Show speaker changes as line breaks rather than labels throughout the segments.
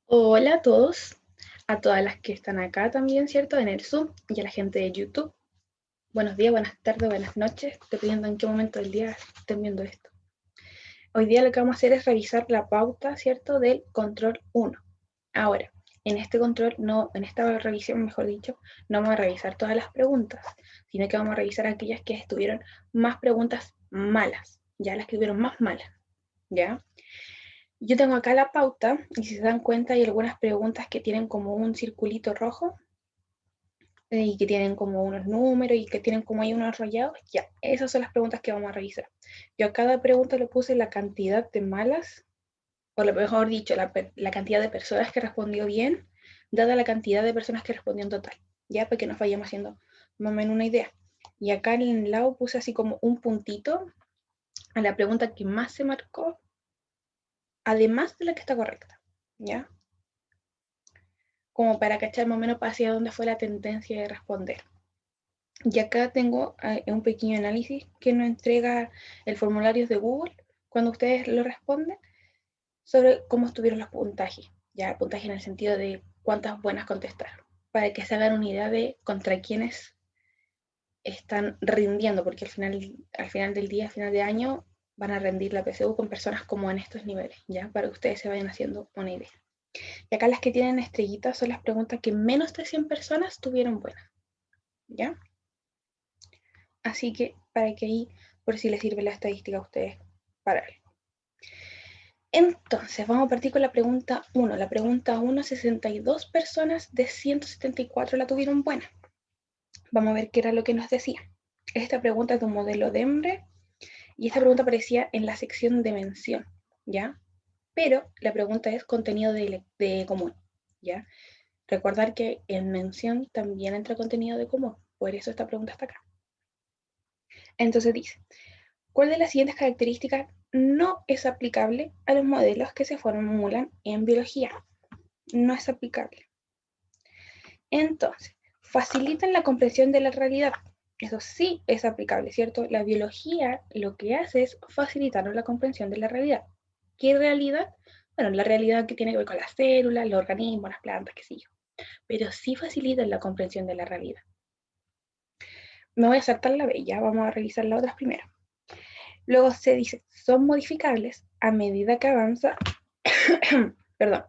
Hola a todos, a todas las que están acá también, ¿cierto? En el Zoom y a la gente de YouTube. Buenos días, buenas tardes, buenas noches, dependiendo en qué momento del día estén viendo esto. Hoy día lo que vamos a hacer es revisar la pauta, ¿cierto? Del control 1. Ahora, en este control, no, en esta revisión, mejor dicho, no vamos a revisar todas las preguntas, sino que vamos a revisar aquellas que estuvieron más preguntas malas, ya las que tuvieron más malas, ¿ya? Yo tengo acá la pauta y si se dan cuenta hay algunas preguntas que tienen como un circulito rojo y que tienen como unos números y que tienen como ahí unos rayados. Ya, esas son las preguntas que vamos a revisar. Yo a cada pregunta le puse la cantidad de malas, o lo mejor dicho, la cantidad de personas que respondió bien, dada la cantidad de personas que respondió en total, ya, para que nos vayamos haciendo más o menos una idea. Y acá en el lado puse así como un puntito a la pregunta que más se marcó, además de la que está correcta, ¿ya? Como para cachar más o menos hacia dónde fue la tendencia de responder. Y acá tengo un pequeño análisis que nos entrega el formulario de Google cuando ustedes lo responden sobre cómo estuvieron los puntajes. Ya, puntaje en el sentido de cuántas buenas contestaron, para que se hagan una idea de contra quiénes están rindiendo, porque al final del día, al final de año, van a rendir la PSU con personas como en estos niveles, ya, para que ustedes se vayan haciendo una idea. Y acá las que tienen estrellitas son las preguntas que menos de 100 personas tuvieron buenas, ¿ya? Así que para que ahí, por si les sirve la estadística a ustedes para algo. Entonces, vamos a partir con la pregunta 1. La pregunta 1, 62 personas de 174 la tuvieron buena. Vamos a ver qué era lo que nos decía. Esta pregunta es de un modelo de Embre y esta pregunta aparecía en la sección de mención, ¿ya? Pero la pregunta es contenido de común, ¿ya? Recordar que en mención también entra contenido de común, por eso esta pregunta está acá. Entonces dice, ¿cuál de las siguientes características no es aplicable a los modelos que se formulan en biología? No es aplicable. Entonces, facilitan la comprensión de la realidad. Eso sí es aplicable, ¿cierto? La biología lo que hace es facilitar la comprensión de la realidad. ¿Qué realidad? Bueno, la realidad que tiene que ver con las células, los organismos, las plantas, qué sé yo. Pero sí facilitan la comprensión de la realidad. Me voy a saltar la B, ya vamos a revisar las otras primero. Luego se dice, son modificables a medida que avanza, perdón,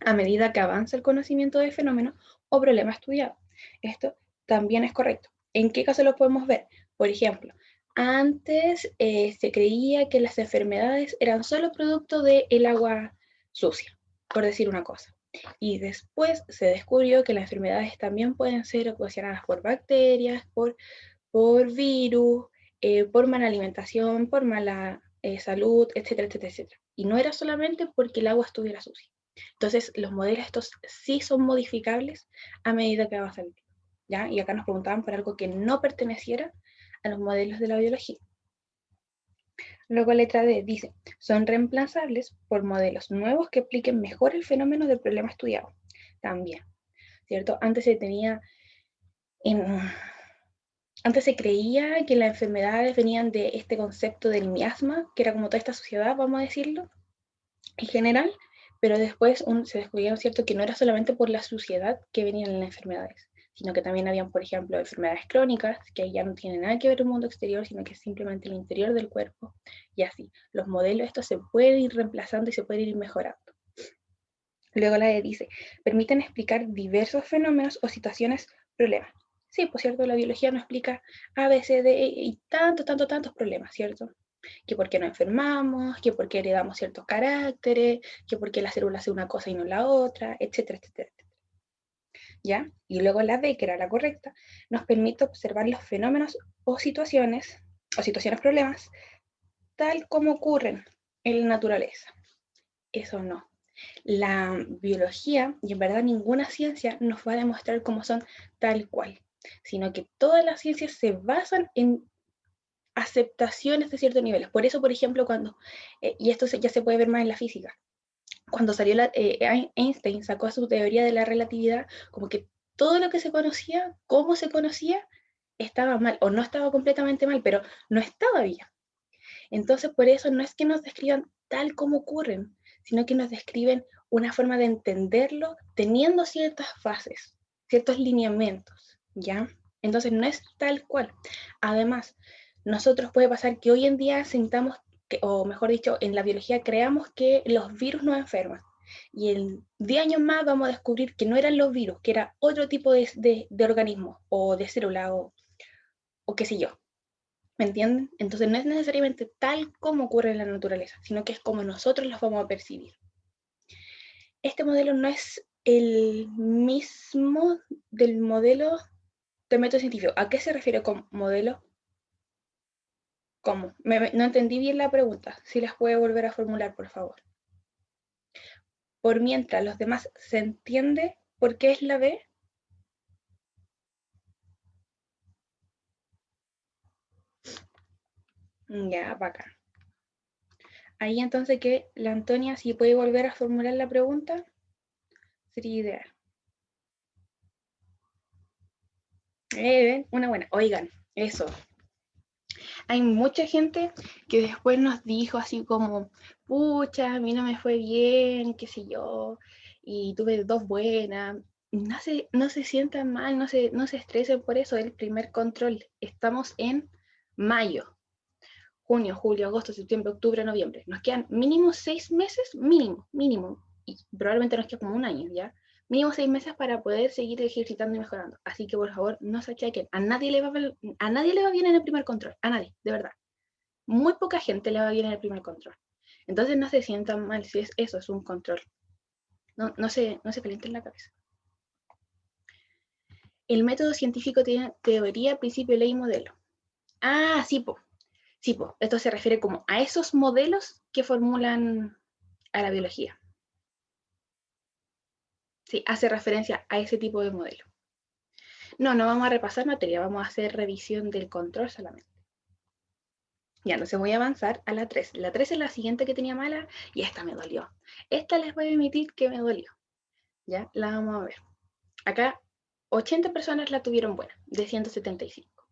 a medida que avanza el conocimiento del fenómeno o problema estudiado. Esto también es correcto. ¿En qué caso lo podemos ver? Por ejemplo, antes se creía que las enfermedades eran solo producto del agua sucia, por decir una cosa. Y después se descubrió que las enfermedades también pueden ser ocasionadas por bacterias, por virus, por mala alimentación, por mala salud, etcétera, etcétera, etcétera. Y no era solamente porque el agua estuviera sucia. Entonces, los modelos estos sí son modificables a medida que avanza el tiempo, ¿ya? Y acá nos preguntaban por algo que no perteneciera a los modelos de la biología. Luego, letra D dice, son reemplazables por modelos nuevos que expliquen mejor el fenómeno del problema estudiado. También, ¿cierto? En, antes se creía que las enfermedades venían de este concepto del miasma, que era como toda esta sociedad, vamos a decirlo, en general, pero después se descubrieron, ¿cierto?, que no era solamente por la suciedad que venían las enfermedades, sino que también habían, por ejemplo, enfermedades crónicas, que ya no tienen nada que ver con el mundo exterior, sino que es simplemente el interior del cuerpo, y así. Los modelos estos se pueden ir reemplazando y se pueden ir mejorando. Luego la E dice, permiten explicar diversos fenómenos o situaciones, problemas. Sí, por cierto, la biología nos explica A, B, C, D y tantos problemas, ¿cierto? Que por qué nos enfermamos, que por qué heredamos ciertos caracteres, que por qué la célula hace una cosa y no la otra, etcétera, etcétera, etcétera. ¿Ya? Y luego la D, que era la correcta, nos permite observar los fenómenos o situaciones problemas, tal como ocurren en la naturaleza. Eso no. La biología, y en verdad ninguna ciencia, nos va a demostrar cómo son tal cual, sino que todas las ciencias se basan en aceptaciones de ciertos niveles. Por eso, por ejemplo, y esto ya se puede ver más en la física, cuando salió Einstein sacó su teoría de la relatividad, como que todo lo que se conocía, cómo se conocía, estaba mal, o no estaba completamente mal, pero no estaba bien. Entonces, por eso no es que nos describan tal como ocurren, sino que nos describen una forma de entenderlo teniendo ciertas fases, ciertos lineamientos, ¿ya? Entonces no es tal cual. Además, nosotros puede pasar que hoy en día sintamos, que, o mejor dicho, en la biología creamos que los virus nos enferman. Y en 10 años más vamos a descubrir que no eran los virus, que era otro tipo de organismo o de célula o qué sé yo. ¿Me entienden? Entonces no es necesariamente tal como ocurre en la naturaleza, sino que es como nosotros los vamos a percibir. Este modelo no es el mismo del modelo del método científico. ¿A qué se refiere con modelo? ¿Cómo? No entendí bien la pregunta. Si las puede volver a formular, por favor. Por mientras los demás se entiende por qué es la B. Ya, bacán. Ahí entonces que la Antonia, si puede volver a formular la pregunta, sería ideal. Una buena. Oigan, eso. Hay mucha gente que después nos dijo así como, pucha, a mí no me fue bien, qué sé yo, y tuve 2 buenas. No se sientan mal, no se estresen por eso, el primer control. Estamos en mayo, junio, julio, agosto, septiembre, octubre, noviembre. Nos quedan mínimo 6 meses, mínimo, y probablemente nos quede como un año, ¿ya? Mínimo 6 meses para poder seguir ejercitando y mejorando. Así que por favor, no se achaquen. A nadie le va bien en el primer control. A nadie, de verdad. Muy poca gente le va bien en el primer control. Entonces no se sientan mal si eso es un control. No se calienten la cabeza. El método científico tiene teoría, principio, ley y modelo. Ah, sí, po. Sí, po. Esto se refiere como a esos modelos que formulan a la biología. Sí, hace referencia a ese tipo de modelo. No vamos a repasar materia, vamos a hacer revisión del control solamente. Ya, no se voy a avanzar a la 3. La 3 es la siguiente que tenía mala y esta me dolió. Esta les voy a admitir que me dolió. Ya, la vamos a ver. Acá 80 personas la tuvieron buena, de 175.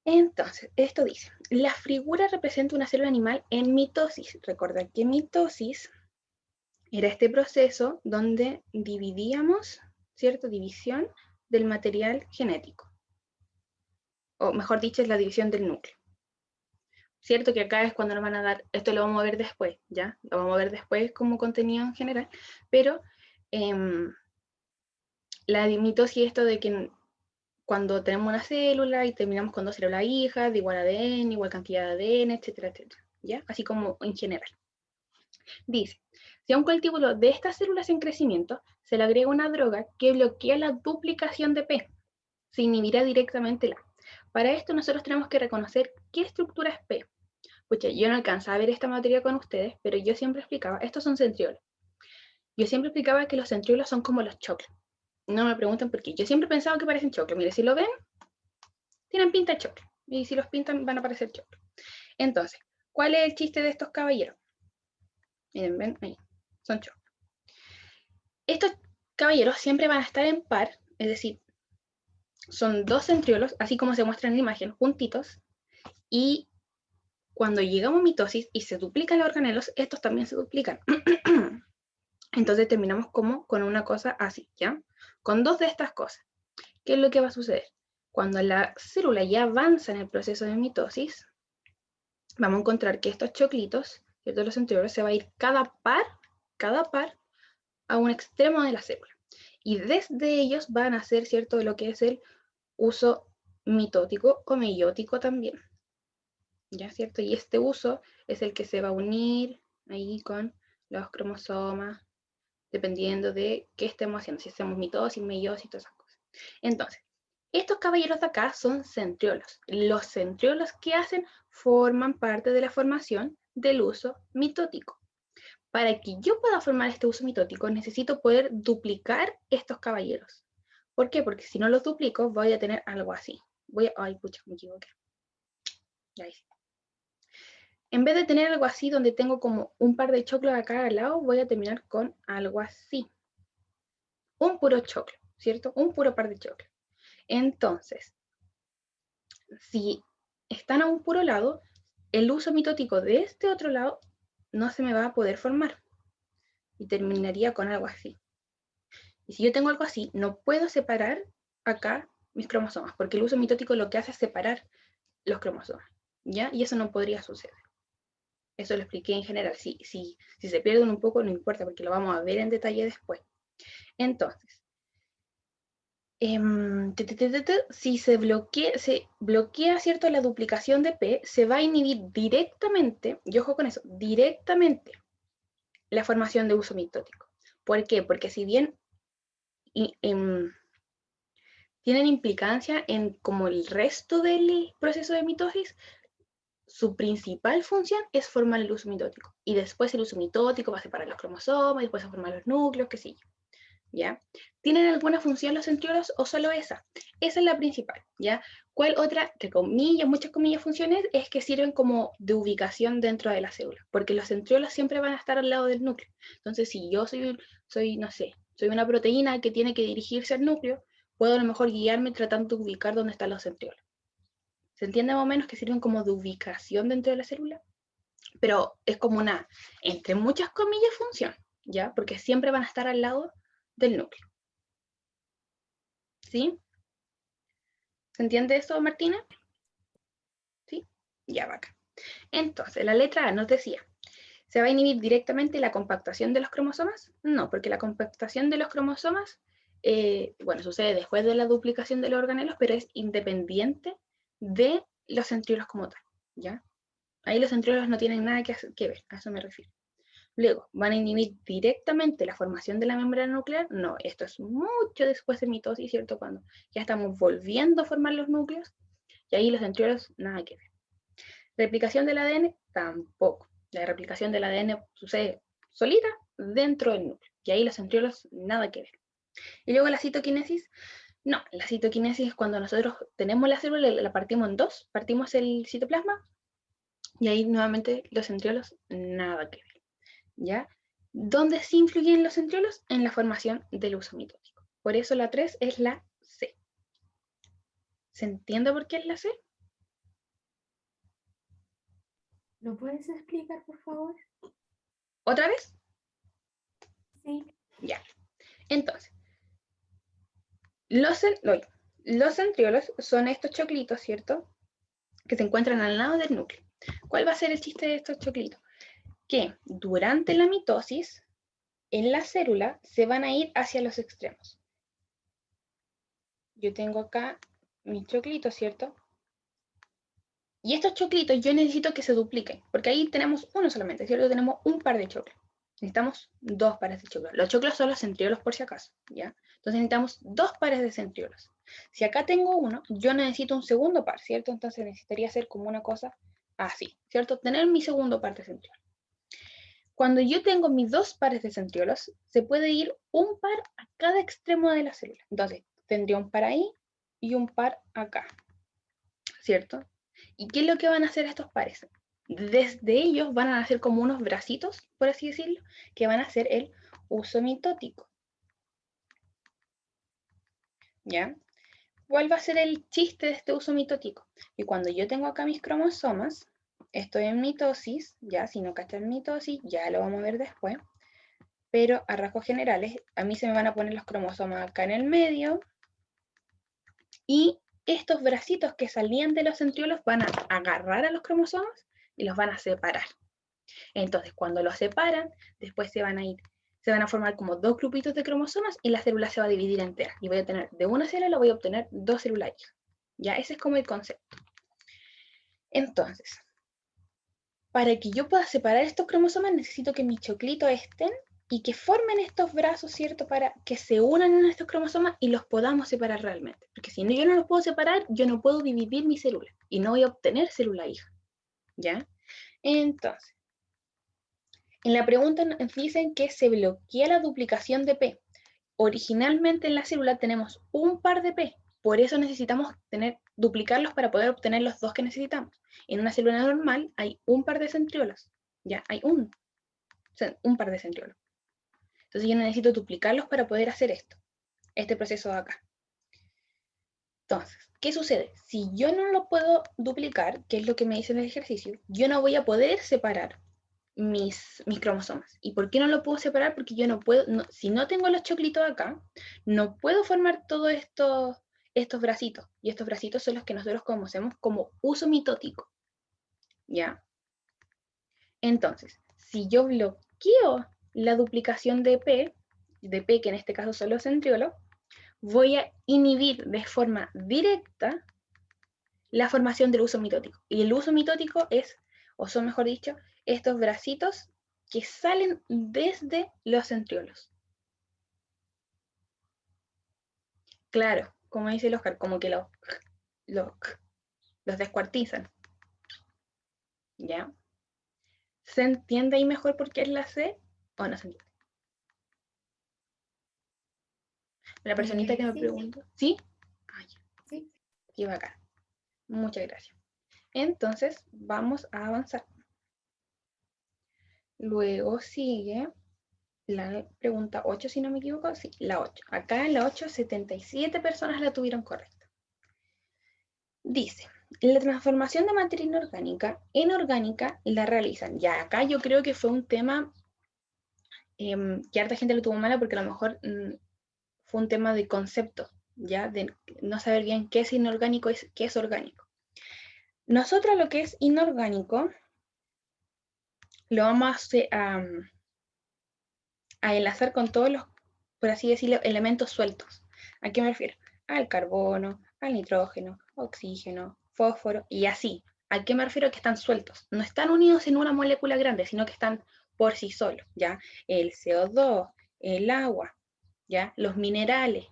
Entonces, esto dice, la figura representa una célula animal en mitosis. Recordad que mitosis era este proceso donde dividíamos, ¿cierto? División del material genético. O mejor dicho, es la división del núcleo. Cierto que acá es cuando nos van a dar, esto lo vamos a ver después, ¿ya? Lo vamos a ver después como contenido en general, pero la mitosis, esto de que cuando tenemos una célula y terminamos con 2 células hijas, de igual ADN, igual cantidad de ADN, etcétera, etcétera, ¿ya? Así como en general. Dice, si a un cultivo de estas células en crecimiento se le agrega una droga que bloquea la duplicación de P, se inhibirá directamente la. Para esto nosotros tenemos que reconocer qué estructura es P. Pucha, yo no alcanzaba a ver esta materia con ustedes, pero yo siempre explicaba, estos son centriolos. Yo siempre explicaba que los centriolos son como los choclos. No me pregunten por qué. Yo siempre pensaba que parecen choclos. Mire, si lo ven, tienen pinta de choclo. Y si los pintan, van a parecer choclo. Entonces, ¿cuál es el chiste de estos caballeros? Miren, ven, ahí, son choclos. Estos caballeros siempre van a estar en par, es decir, son 2 centriolos, así como se muestra en la imagen, juntitos, y cuando llegamos a mitosis y se duplican los organelos, estos también se duplican. Entonces terminamos como con una cosa así, ¿ya? Con 2 de estas cosas. ¿Qué es lo que va a suceder? Cuando la célula ya avanza en el proceso de mitosis, vamos a encontrar que estos choclitos, ¿cierto? Los centriolos, se va a ir cada par a un extremo de la célula. Y desde ellos van a hacer, ¿cierto?, lo que es el uso mitótico o meiótico también. ¿Ya? ¿Cierto? Y este uso es el que se va a unir ahí con los cromosomas, dependiendo de qué estemos haciendo, si hacemos mitosis, meiosis, todas esas cosas. Entonces, estos caballeros de acá son centriolos. Los centriolos que hacen forman parte de la formación del uso mitótico. Para que yo pueda formar este uso mitótico, necesito poder duplicar estos caballeros. ¿Por qué? Porque si no los duplico, voy a tener algo así. Ay, pucha, me equivoqué. Ya hice. En vez de tener algo así, donde tengo como un par de choclos acá al lado, voy a terminar con algo así. Un puro choclo, ¿cierto? Un puro par de choclos. Entonces, si están a un puro lado, el uso mitótico de este otro lado no se me va a poder formar. Y terminaría con algo así. Y si yo tengo algo así, no puedo separar acá mis cromosomas, porque el uso mitótico lo que hace es separar los cromosomas, ¿ya? Y eso no podría suceder. Eso lo expliqué en general. Si se pierden un poco, no importa, porque lo vamos a ver en detalle después. Entonces, si se bloquea, ¿cierto?, la duplicación de P, se va a inhibir directamente, y ojo con eso, directamente la formación de uso mitótico. ¿Por qué? Porque si bien tienen implicancia en como el resto del proceso de mitosis, su principal función es formar el uso mitótico. Y después el uso mitótico va a separar los cromosomas, y después a formar los núcleos, qué sé yo. ¿Ya? ¿Tienen alguna función los centriolos o solo esa? Esa es la principal, ¿ya? ¿Cuál otra, entre comillas, muchas comillas, funciones? Es que sirven como de ubicación dentro de la célula, porque los centriolos siempre van a estar al lado del núcleo. Entonces, si yo no sé, soy una proteína que tiene que dirigirse al núcleo, puedo a lo mejor guiarme tratando de ubicar dónde están los centriolos. ¿Se entiende más o menos que sirven como de ubicación dentro de la célula? Pero es como una, entre muchas comillas, función, ¿ya? Porque siempre van a estar al lado del núcleo. ¿Sí? ¿Se entiende eso, Martina? ¿Sí? Ya va acá. Entonces, la letra A nos decía, ¿se va a inhibir directamente la compactación de los cromosomas? No, porque la compactación de los cromosomas, bueno, sucede después de la duplicación de los organelos, pero es independiente de los centriolos como tal, ¿ya? Ahí los centriolos no tienen nada que ver, a eso me refiero. Luego, ¿van a inhibir directamente la formación de la membrana nuclear? No, esto es mucho después de mitosis, ¿cierto? Cuando ya estamos volviendo a formar los núcleos, y ahí los centriolos, nada que ver. Replicación del ADN, tampoco. La replicación del ADN sucede solita dentro del núcleo, y ahí los centriolos, nada que ver. Y luego la citoquinesis, no, la citoquinesis es cuando nosotros tenemos la célula, la partimos en dos, partimos el citoplasma, y ahí nuevamente los centriolos, nada que ver. ¿Ya? ¿Dónde sí influyen los centriolos? En la formación del uso mitótico. Por eso la 3 es la C. ¿Se entiende por qué es la C?
¿Lo puedes explicar, por favor?
¿Otra vez?
Sí.
Ya. Entonces, los centriolos son estos choclitos, ¿cierto? Que se encuentran al lado del núcleo. ¿Cuál va a ser el chiste de estos choclitos? Que durante la mitosis, en la célula, se van a ir hacia los extremos. Yo tengo acá mi choclito, ¿cierto? Y estos choclitos yo necesito que se dupliquen, porque ahí tenemos uno solamente, ¿cierto? Tenemos un par de choclos. Necesitamos dos pares de choclos. Los choclos son los centriolos por si acaso, ¿ya? Entonces necesitamos dos pares de centriolos. Si acá tengo uno, yo necesito un segundo par, ¿cierto? Entonces necesitaría hacer como una cosa así, ¿cierto? Tener mi segundo par de centriolos. Cuando yo tengo mis dos pares de centriolos, se puede ir un par a cada extremo de la célula. Entonces, tendría un par ahí y un par acá, ¿cierto? ¿Y qué es lo que van a hacer estos pares? Desde ellos van a hacer como unos bracitos, por así decirlo, que van a hacer el uso mitótico. ¿Ya? ¿Cuál va a ser el chiste de este uso mitótico? Y cuando yo tengo acá mis cromosomas, estoy en mitosis, ya, si no está en mitosis, ya lo vamos a ver después, pero a rasgos generales, a mí se me van a poner los cromosomas acá en el medio, y estos bracitos que salían de los centriolos van a agarrar a los cromosomas y los van a separar. Entonces, cuando los separan, después se van a formar como dos grupitos de cromosomas y la célula se va a dividir entera. Y voy a tener de una célula, voy a obtener dos células hijas. Ya, ese es como el concepto. Entonces, para que yo pueda separar estos cromosomas, necesito que mis choclitos estén y que formen estos brazos, ¿cierto? Para que se unan en estos cromosomas y los podamos separar realmente. Porque si no, yo no los puedo separar, yo no puedo dividir mi célula y no voy a obtener célula hija. ¿Ya? Entonces, en la pregunta nos dicen que se bloquea la duplicación de P. Originalmente en la célula tenemos un par de P, por eso necesitamos duplicarlos para poder obtener los dos que necesitamos. En una célula normal hay un par de centriolos, ya hay un par de centriolos. Entonces yo necesito duplicarlos para poder hacer este proceso de acá. Entonces, ¿qué sucede? Si yo no lo puedo duplicar, que es lo que me dice el ejercicio, yo no voy a poder separar mis cromosomas. ¿Y por qué no lo puedo separar? Porque yo no puedo, si no tengo los choclitos acá, no puedo formar todos estos bracitos. Y estos bracitos son los que nosotros conocemos como uso mitótico. ¿Ya? Entonces, si yo bloqueo la duplicación de P que en este caso son los centriolos, voy a inhibir de forma directa la formación del uso mitótico. Y el uso mitótico es, o son mejor dicho, estos bracitos que salen desde los centriolos. Claro, como dice el Oscar, como que los descuartizan. ¿Ya? ¿Se entiende ahí mejor por qué es la C o no se entiende? La personita que me
Sí,
preguntó. ¿Sí? Ay,
sí.
qué bacán. Muchas gracias. Entonces, vamos a avanzar. Luego sigue la pregunta 8, si no me equivoco. Sí, la 8. Acá en la 8, 77 personas la tuvieron correcta. Dice, la transformación de materia inorgánica en orgánica la realizan. Ya acá yo creo que fue un tema que harta gente lo tuvo mala porque a lo mejor fue un tema de concepto, ya de no saber bien qué es inorgánico y qué es orgánico. Nosotros lo que es inorgánico lo vamos a enlazar con todos los, por así decirlo, elementos sueltos. ¿A qué me refiero? Al carbono, al nitrógeno, oxígeno, fósforo y así. ¿A qué me refiero? Que están sueltos. No están unidos en una molécula grande, sino que están por sí solos, ¿ya? El CO2, el agua, ¿ya? Los minerales.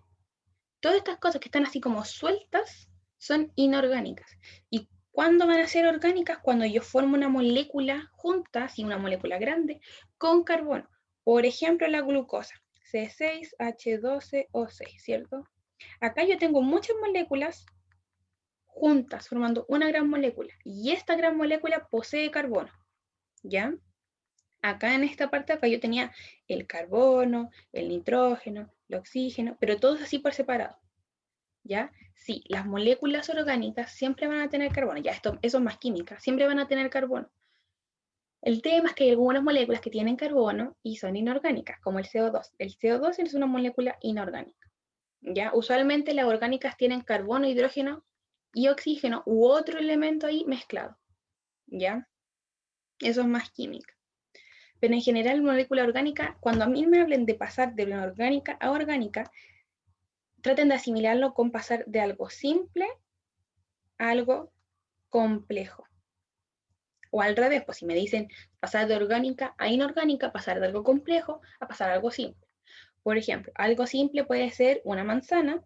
Todas estas cosas que están así como sueltas son inorgánicas. ¿Y cuándo van a ser orgánicas? Cuando yo formo una molécula junta, así una molécula grande, con carbono. Por ejemplo, la glucosa, C6H12O6, ¿cierto? Acá yo tengo muchas moléculas juntas, formando una gran molécula. Y esta gran molécula posee carbono, ¿ya? Acá en esta parte, acá yo tenía el carbono, el nitrógeno, el oxígeno, pero todos así por separado. ¿Ya? Sí, las moléculas orgánicas siempre van a tener carbono, ya eso es más química, siempre van a tener carbono. El tema es que hay algunas moléculas que tienen carbono y son inorgánicas, como el CO2. El CO2 es una molécula inorgánica, ¿ya? Usualmente las orgánicas tienen carbono, hidrógeno y oxígeno u otro elemento ahí mezclado, ¿ya? Eso es más química. Pero en general, molécula orgánica, cuando a mí me hablen de pasar de una orgánica a orgánica, traten de asimilarlo con pasar de algo simple a algo complejo. O al revés, pues si me dicen pasar de orgánica a inorgánica, pasar de algo complejo a pasar a algo simple. Por ejemplo, algo simple puede ser una manzana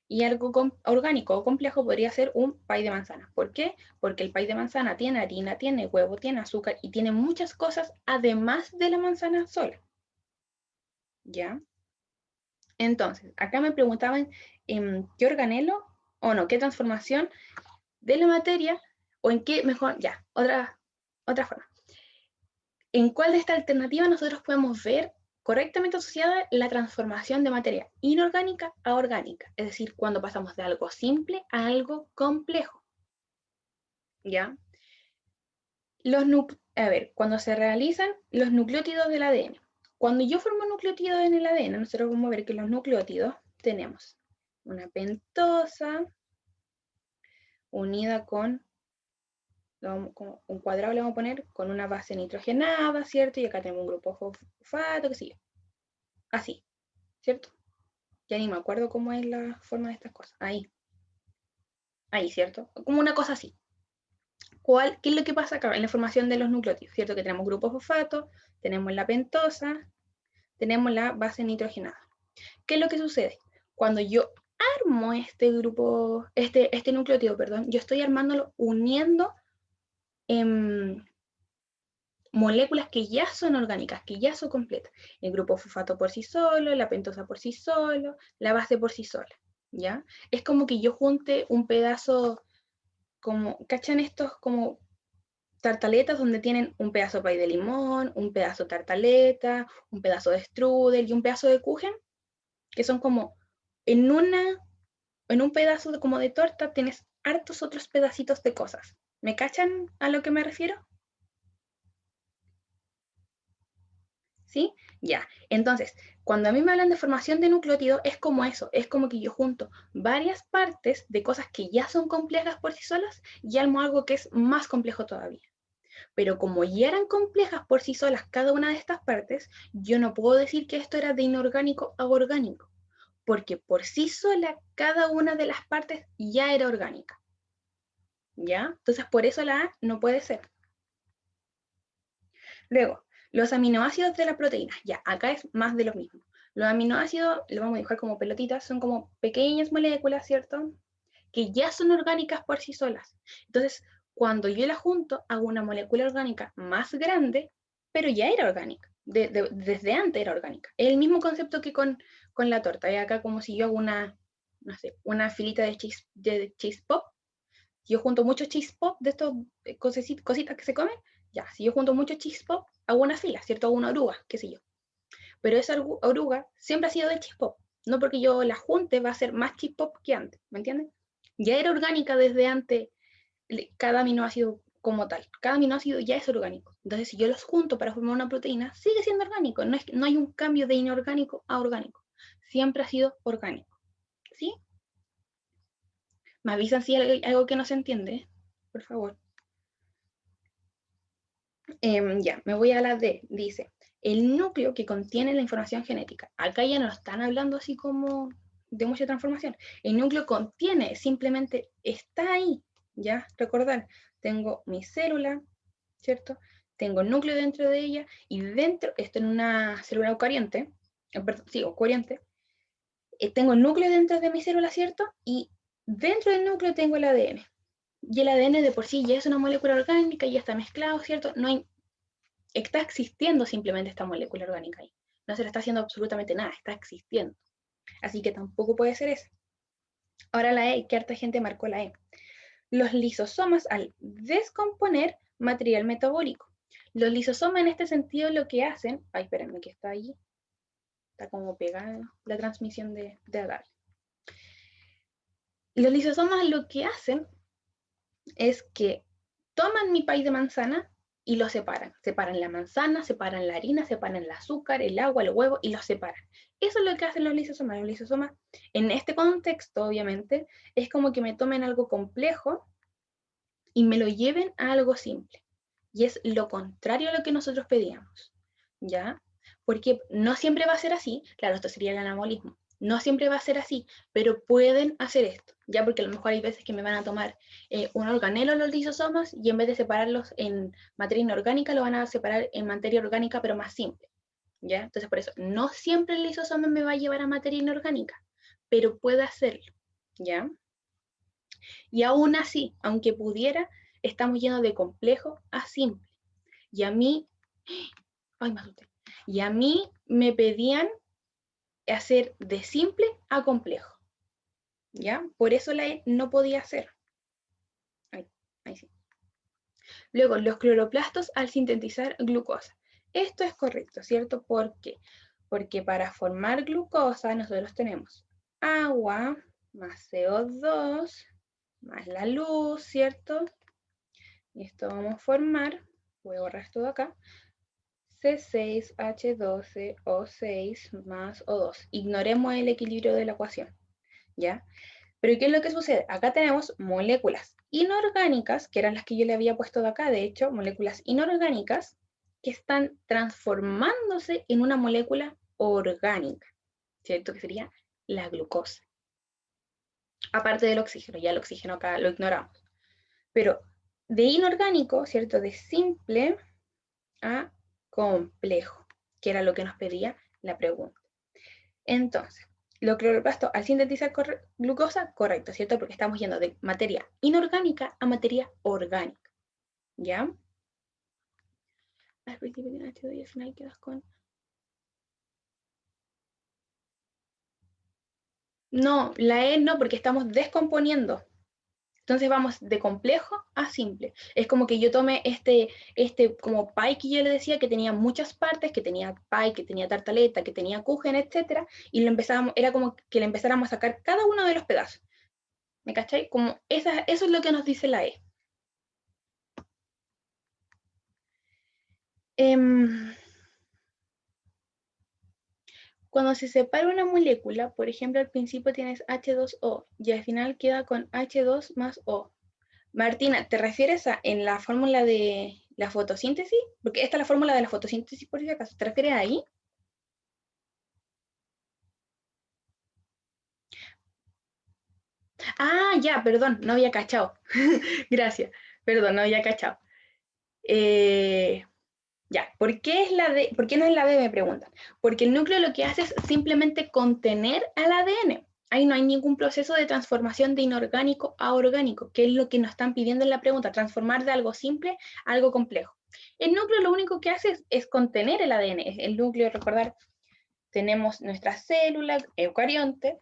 y algo orgánico o complejo podría ser un pay de manzana. ¿Por qué? Porque el pay de manzana tiene harina, tiene huevo, tiene azúcar y tiene muchas cosas además de la manzana sola. ¿Ya? Entonces, acá me preguntaban qué organelo o no, qué transformación de la materia o en qué mejor, ya, otra forma. ¿En cuál de estas alternativas nosotros podemos ver correctamente asociada la transformación de materia inorgánica a orgánica? Es decir, cuando pasamos de algo simple a algo complejo. ¿Ya? A ver, cuando se realizan los nucleótidos del ADN. Cuando yo formo nucleótidos en el ADN, nosotros vamos a ver que los nucleótidos tenemos una pentosa unida con un cuadrado le vamos a poner con una base nitrogenada, ¿cierto? Y acá tenemos un grupo fosfato, qué sé yo. Así, ¿cierto? Ya ni me acuerdo cómo es la forma de estas cosas. Ahí, ¿cierto? Como una cosa así. ¿Qué es lo que pasa acá en la formación de los nucleótidos? ¿Cierto? Que tenemos grupos fosfato, tenemos la pentosa, tenemos la base nitrogenada. ¿Qué es lo que sucede? Cuando yo armo este grupo, este nucleótido, perdón, yo estoy armándolo uniendo moléculas que ya son orgánicas, que ya son completas. El grupo fosfato por sí solo, la pentosa por sí solo, la base por sí sola, ¿ya? Es como que yo junte un pedazo, como, ¿cachan estos como tartaletas donde tienen un pedazo de pay de limón, un pedazo de tartaleta, un pedazo de strudel y un pedazo de kuchen? Que son como, en un pedazo como de torta tienes hartos otros pedacitos de cosas, ¿Me cachan a lo que me refiero? ¿Sí? Ya. Entonces, cuando a mí me hablan de formación de nucleótido, es como eso, es como que yo junto varias partes de cosas que ya son complejas por sí solas y armo algo que es más complejo todavía. Pero como ya eran complejas por sí solas cada una de estas partes, yo no puedo decir que esto era de inorgánico a orgánico, porque por sí sola cada una de las partes ya era orgánica. ¿Ya? Entonces por eso la A no puede ser. Luego, los aminoácidos de la proteína. Ya, acá es más de lo mismo. Los aminoácidos, lo vamos a dibujar como pelotitas, son como pequeñas moléculas, ¿cierto? Que ya son orgánicas por sí solas. Entonces, cuando yo las junto, hago una molécula orgánica más grande, pero ya era orgánica. Desde antes era orgánica. Es el mismo concepto que con la torta. Es acá como si yo hago una, no sé, una filita de cheese pop. Si yo junto muchos cheese pop de estos cositas que se comen, ya, si yo junto muchos cheese pop, hago una fila, ¿cierto? Hago una oruga, qué sé yo. Pero esa oruga siempre ha sido de cheese pop. No porque yo la junte va a ser más cheese pop que antes, ¿me entienden? Ya era orgánica desde antes cada aminoácido como tal. Cada aminoácido ya es orgánico. Entonces, si yo los junto para formar una proteína, sigue siendo orgánico. No hay un cambio de inorgánico a orgánico. Siempre ha sido orgánico. ¿Sí? Me avisan si hay algo que no se entiende, por favor. Ya, me voy a la D. Dice, el núcleo que contiene la información genética. Acá ya no están hablando así como de mucha transformación. El núcleo contiene, simplemente está ahí. Ya, recordar, tengo mi célula, ¿cierto? Tengo el núcleo dentro de ella y dentro, esto en una célula eucariante, perdón, sí, eucariante, tengo el núcleo dentro de mi célula, ¿cierto? Y dentro del núcleo tengo el ADN. Y el ADN de por sí ya es una molécula orgánica, ya está mezclado, ¿cierto? No hay, está existiendo simplemente esta molécula orgánica ahí. No se le está haciendo absolutamente nada, está existiendo. Así que tampoco puede ser eso. Ahora la E, que harta gente marcó la E. Los lisosomas al descomponer material metabólico. Los lisosomas en este sentido lo que hacen, ay, espérenme que está ahí, está como pegada la transmisión de Adal. Los lisosomas lo que hacen es que toman mi pay de manzana y lo separan. Separan la manzana, separan la harina, separan el azúcar, el agua, el huevo y los separan. Eso es lo que hacen los lisosomas. Los lisosomas, en este contexto, obviamente, es como que me tomen algo complejo y me lo lleven a algo simple. Y es lo contrario a lo que nosotros pedíamos, ¿ya? Porque no siempre va a ser así, claro, esto sería el anabolismo, no siempre va a ser así, pero pueden hacer esto, ¿ya? Porque a lo mejor hay veces que me van a tomar un organelo los lisosomas y en vez de separarlos en materia inorgánica, lo van a separar en materia orgánica, pero más simple, ¿ya? Entonces, por eso, no siempre el lisosoma me va a llevar a materia inorgánica, pero puede hacerlo, ¿ya? Y aún así, aunque pudiera, estamos yendo de complejo a simple. Y a mí, ay, me asusté. Y a mí me pedían hacer de simple a complejo. ¿Ya? Por eso la E no podía hacer. Ahí, ahí sí. Luego, los cloroplastos al sintetizar glucosa. Esto es correcto, ¿cierto? ¿Por qué? Porque para formar glucosa nosotros tenemos agua más CO2 más la luz, ¿cierto? Y esto vamos a formar, voy a borrar esto de acá, C6H12O6 más O2. Ignoremos el equilibrio de la ecuación, ¿ya? Pero ¿qué es lo que sucede? Acá tenemos moléculas inorgánicas, que eran las que yo le había puesto de acá, de hecho, moléculas inorgánicas que están transformándose en una molécula orgánica, ¿cierto? Que sería la glucosa. Aparte del oxígeno, ya el oxígeno acá lo ignoramos. Pero de inorgánico, ¿cierto? De simple a complejo, que era lo que nos pedía la pregunta. Entonces, los cloroplastos al sintetizar glucosa, correcto, ¿cierto? Porque estamos yendo de materia inorgánica a materia orgánica, ¿ya? Al principio tiene H2 y al final quedas con... No, la E no, porque estamos descomponiendo. Entonces vamos de complejo a simple. Es como que yo tome este como pie que yo le decía que tenía muchas partes, que tenía pie, que tenía tartaleta, que tenía kuchen, etcétera, y lo empezábamos, era como que le empezáramos a sacar cada uno de los pedazos. ¿Me cachai? Como eso es lo que nos dice la E. Cuando se separa una molécula, por ejemplo, al principio tienes H2O y al final queda con H2 más O. Martina, ¿te refieres a en la fórmula de la fotosíntesis? Porque esta es la fórmula de la fotosíntesis, por si acaso. ¿Te refieres ahí? Ah, ya, perdón, no había cachado. Gracias, perdón, no había cachado. Ya, ¿por qué ¿por qué no es la D? Me preguntan. Porque el núcleo lo que hace es simplemente contener al ADN. Ahí no hay ningún proceso de transformación de inorgánico a orgánico, que es lo que nos están pidiendo en la pregunta, transformar de algo simple a algo complejo. El núcleo lo único que hace es contener el ADN. El núcleo, recordar, tenemos nuestra célula eucarionte,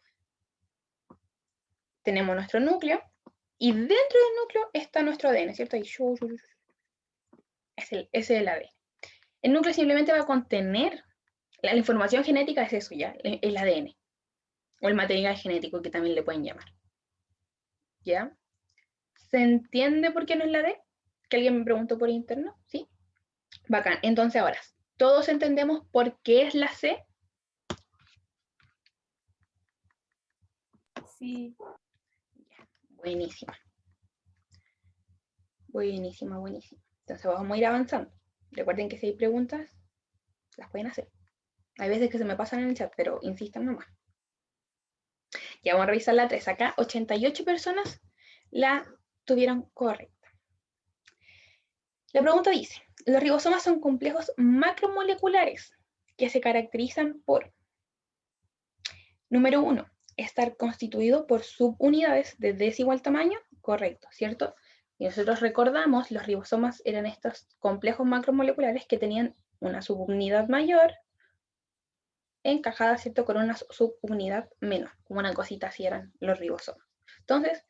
tenemos nuestro núcleo, y dentro del núcleo está nuestro ADN, ¿cierto? Ahí, es el ADN. El núcleo simplemente va a contener la información genética, es eso ya, el ADN, o el material genético que también le pueden llamar. ¿Ya? ¿Se entiende por qué no es la D? Que alguien me preguntó por interno, ¿sí? Bacán. Entonces ahora, ¿todos entendemos por qué es la C?
Sí.
Buenísima. Buenísima, buenísima. Entonces vamos a ir avanzando. Recuerden que si hay preguntas, las pueden hacer. Hay veces que se me pasan en el chat, pero insistan nomás. Ya vamos a revisar la 3. Acá 88 personas la tuvieron correcta. La pregunta dice, los ribosomas son complejos macromoleculares que se caracterizan por, número 1, estar constituido por subunidades de desigual tamaño, correcto, ¿cierto? Y nosotros recordamos, los ribosomas eran estos complejos macromoleculares que tenían una subunidad mayor encajada, ¿cierto?, con una subunidad menor, como una cosita así eran los ribosomas. Entonces,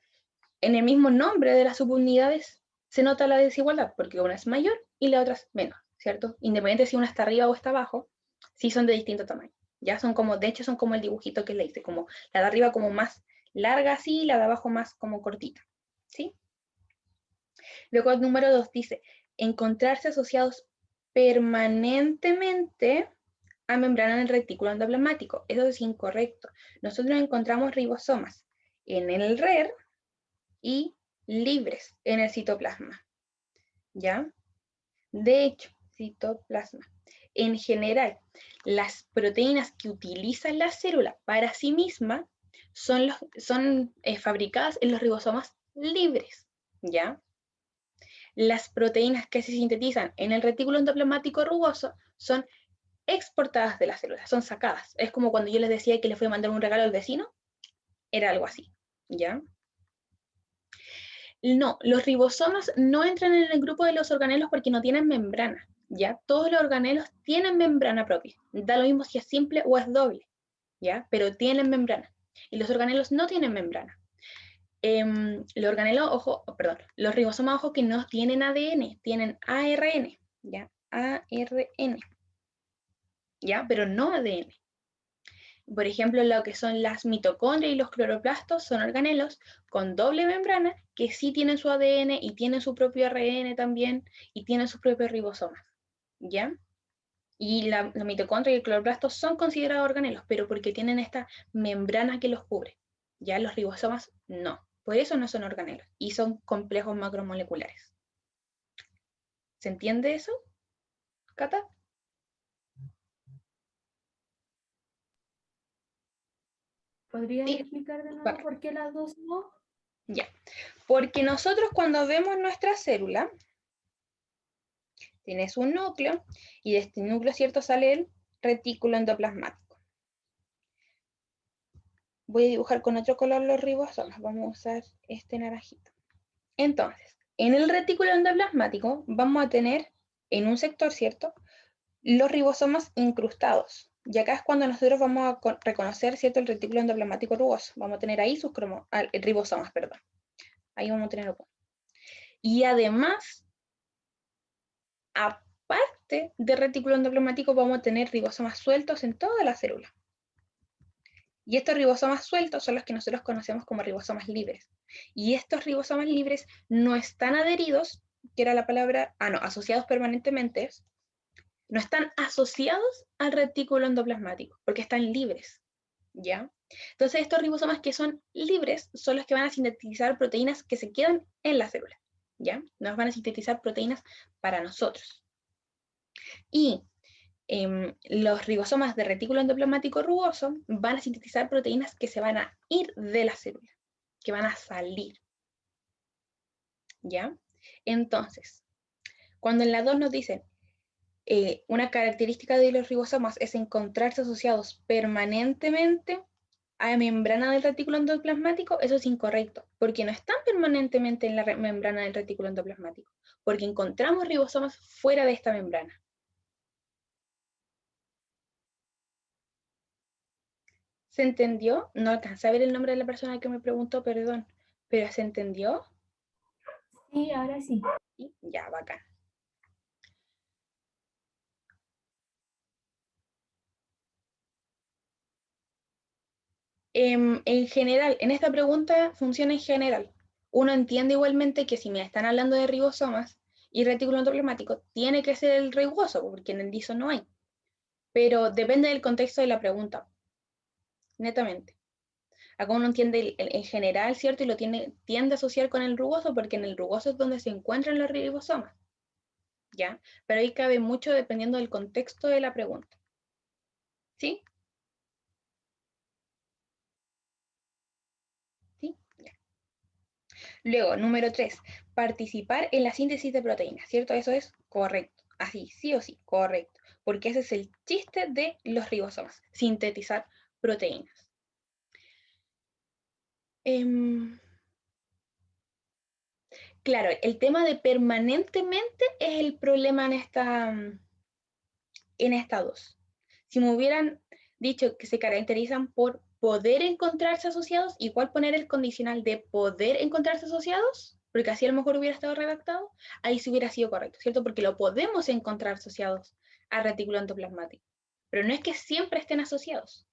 en el mismo nombre de las subunidades se nota la desigualdad, porque una es mayor y la otra es menor, ¿cierto? Independiente si una está arriba o está abajo, sí son de distinto tamaño. Ya son como, de hecho son como el dibujito que le hice, como la de arriba como más larga así, y la de abajo más como cortita, ¿sí? Luego el número 2 dice, encontrarse asociados permanentemente a membrana del retículo endoplasmático. Eso es incorrecto. Nosotros encontramos ribosomas en el RER y libres en el citoplasma, ¿ya? De hecho, citoplasma. En general, las proteínas que utiliza la célula para sí misma son fabricadas en los ribosomas libres, ¿ya? Las proteínas que se sintetizan en el retículo endoplasmático rugoso son exportadas de la célula, son sacadas. Es como cuando yo les decía que les fui a mandar un regalo al vecino, era algo así, ¿ya? No, los ribosomas no entran en el grupo de los organelos porque no tienen membrana, ¿ya? Todos los organelos tienen membrana propia, da lo mismo si es simple o es doble, ¿ya? Pero tienen membrana. Y los organelos no tienen membrana. Los organelos, ojo, perdón, los ribosomas, ojo, que no tienen ADN, tienen ARN, ¿ya? ARN, ¿ya? Pero no ADN. Por ejemplo, lo que son las mitocondrias y los cloroplastos son organelos con doble membrana que sí tienen su ADN y tienen su propio ARN también y tienen sus propios ribosomas, ¿ya? Y la mitocondria y el cloroplasto son considerados organelos, pero porque tienen esta membrana que los cubre, ¿ya? Los ribosomas no, por eso no son organelos y son complejos macromoleculares. ¿Se entiende eso, Cata?
¿Podrías
Sí,
explicar de nuevo
bacán.
por qué las dos no?
Ya, porque nosotros cuando vemos nuestra célula, tienes un núcleo y de este núcleo, ¿cierto?, sale el retículo endoplasmático. Voy a dibujar con otro color los ribosomas, vamos a usar este naranjito. Entonces, en el retículo endoplasmático vamos a tener en un sector, ¿cierto?, los ribosomas incrustados. Y acá es cuando nosotros vamos a reconocer, ¿cierto?, el retículo endoplasmático rugoso. Vamos a tener ahí sus ribosomas, perdón. Ahí vamos a tener uno. Y además, aparte del retículo endoplasmático, vamos a tener ribosomas sueltos en toda la célula. Y estos ribosomas sueltos son los que nosotros conocemos como ribosomas libres. Y estos ribosomas libres no están adheridos, que era la palabra, asociados permanentemente, No están asociados al retículo endoplasmático, porque están libres, ¿ya? Entonces estos ribosomas que son libres son los que van a sintetizar proteínas que se quedan en la célula, ¿ya? Nos van a sintetizar proteínas para nosotros. Y los ribosomas de retículo endoplasmático rugoso van a sintetizar proteínas que se van a ir de la célula, que van a salir, ¿ya? Entonces, cuando en la 2 nos dicen una característica de los ribosomas es encontrarse asociados permanentemente a la membrana del retículo endoplasmático, eso es incorrecto, porque no están permanentemente en la membrana del retículo endoplasmático, porque encontramos ribosomas fuera de esta membrana. ¿Se entendió? No alcancé a ver el nombre de la persona que me preguntó, perdón, pero ¿se entendió?
Sí, ahora sí.
Y ya, bacán. En general, en esta pregunta funciona en general. Uno entiende igualmente que si me están hablando de ribosomas y retículo endoplasmático, tiene que ser el riboso, porque en el liso no hay. Pero depende del contexto de la pregunta, netamente. Acá uno entiende en general, ¿cierto? Y lo tiende a asociar con el rugoso, porque en el rugoso es donde se encuentran los ribosomas, ¿ya? Pero ahí cabe mucho dependiendo del contexto de la pregunta. ¿Sí? ¿Sí? Ya. Luego, número 3, participar en la síntesis de proteínas, ¿cierto? Eso es correcto. Así, sí o sí, correcto. Porque ese es el chiste de los ribosomas, sintetizar proteínas. Claro, el tema de permanentemente es el problema en esta 2. Si me hubieran dicho que se caracterizan por poder encontrarse asociados, igual poner el condicional de poder encontrarse asociados, porque así a lo mejor hubiera estado redactado, ahí sí hubiera sido correcto, ¿cierto? Porque lo podemos encontrar asociados al retículo endoplasmático. Pero no es que siempre estén asociados,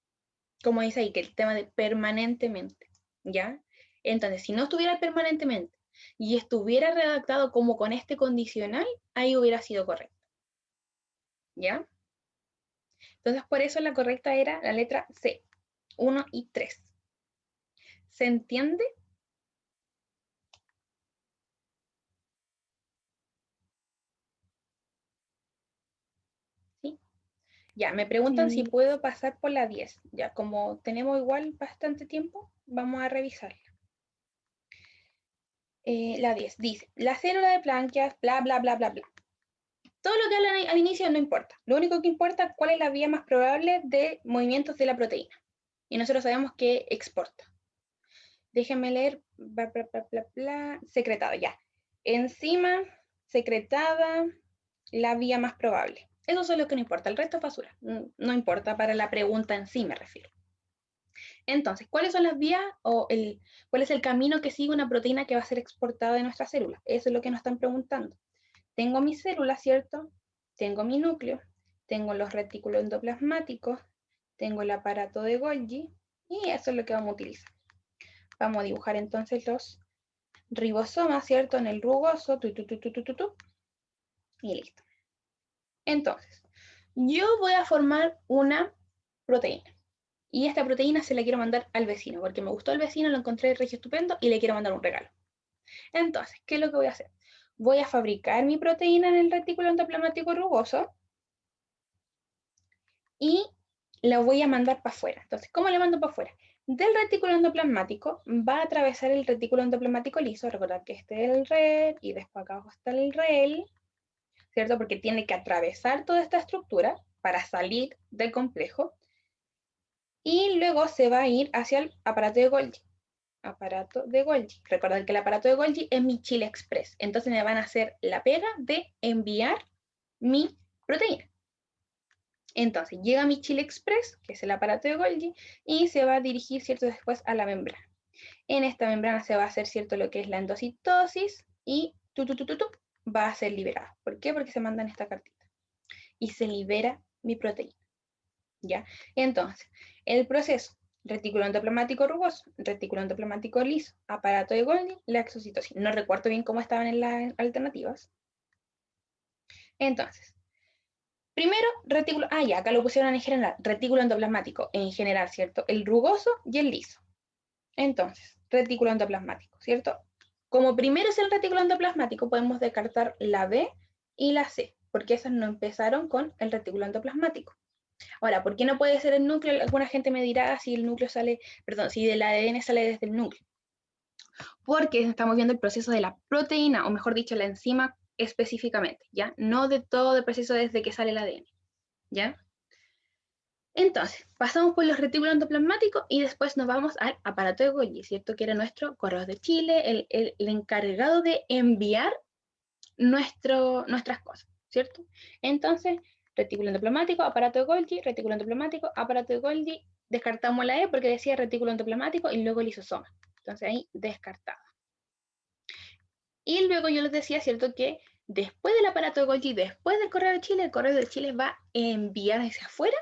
como dice ahí, que el tema de permanentemente, ¿ya? Entonces, si no estuviera permanentemente y estuviera redactado como con este condicional, ahí hubiera sido correcto, ¿ya? Entonces, por eso la correcta era la letra C, 1 y 3. ¿Se entiende? ¿Sí? Ya, me preguntan si
Sí,
puedo pasar por la 10. Ya, como tenemos igual bastante tiempo, vamos a revisarla. La 10 dice, la célula de Planckias, bla, bla, bla, bla, bla. Todo lo que hablan al inicio no importa. Lo único que importa es cuál es la vía más probable de movimientos de la proteína. Y nosotros sabemos que exporta. Déjenme leer, bla, bla, bla, bla, bla, secretada, ya. Enzima, secretada, la vía más probable. Eso es lo que no importa, el resto es basura. No importa para la pregunta en sí, me refiero. Entonces, ¿cuáles son las vías o cuál es el camino que sigue una proteína que va a ser exportada de nuestra célula? Eso es lo que nos están preguntando. Tengo mi célula, ¿cierto? Tengo mi núcleo, tengo los retículos endoplasmáticos, tengo el aparato de Golgi y eso es lo que vamos a utilizar. Vamos a dibujar entonces los ribosomas, ¿cierto? En el rugoso, y listo. Entonces, yo voy a formar una proteína. Y esta proteína se la quiero mandar al vecino, porque me gustó el vecino, lo encontré regio estupendo y le quiero mandar un regalo. Entonces, ¿qué es lo que voy a hacer? Voy a fabricar mi proteína en el retículo endoplasmático rugoso y la voy a mandar para afuera. Entonces, ¿cómo la mando para afuera? Del retículo endoplasmático va a atravesar el retículo endoplasmático liso. Recordad que este es el RED y después acá abajo está el REL, ¿cierto? Porque tiene que atravesar toda esta estructura para salir del complejo y luego se va a ir hacia el aparato de Golgi. Aparato de Golgi. Recordad que el aparato de Golgi es mi Chile Express. Entonces me van a hacer la pega de enviar mi proteína. Entonces llega mi Chile Express, que es el aparato de Golgi, y se va a dirigir, ¿cierto?, después a la membrana. En esta membrana se va a hacer, ¿cierto?, lo que es la endocitosis y va a ser liberada. ¿Por qué? Porque se mandan esta cartita. Y se libera mi proteína. ¿Ya? Entonces, el proceso, retículo endoplasmático rugoso, retículo endoplasmático liso, aparato de Golgi, la exocitosis. No recuerdo bien cómo estaban en las alternativas. Entonces, Primero, retículo, ya, acá lo pusieron en general, retículo endoplasmático, en general, ¿cierto? El rugoso y el liso. Entonces, retículo endoplasmático, ¿cierto? Como primero es el retículo endoplasmático, podemos descartar la B y la C, porque esas no empezaron con el retículo endoplasmático. Ahora, ¿por qué no puede ser el núcleo? Alguna gente me dirá si el núcleo sale, perdón, si el ADN sale desde el núcleo. Porque estamos viendo el proceso de la proteína, o mejor dicho, la enzima específicamente, ¿ya? No de todo el proceso desde que sale el ADN, ¿ya? Entonces, pasamos por los retículos endoplasmáticos y después nos vamos al aparato de Golgi, ¿cierto? Que era nuestro Correos de Chile, el encargado de enviar nuestras cosas, ¿cierto? Entonces, retículo endoplasmático, aparato de Golgi, retículo endoplasmático, aparato de Golgi, descartamos la E porque decía retículo endoplasmático y luego el lisosoma. Entonces ahí descartado. Y luego yo les decía, ¿cierto? Que después del aparato de Golgi, después del Correo de Chile, el Correo de Chile va a enviar hacia afuera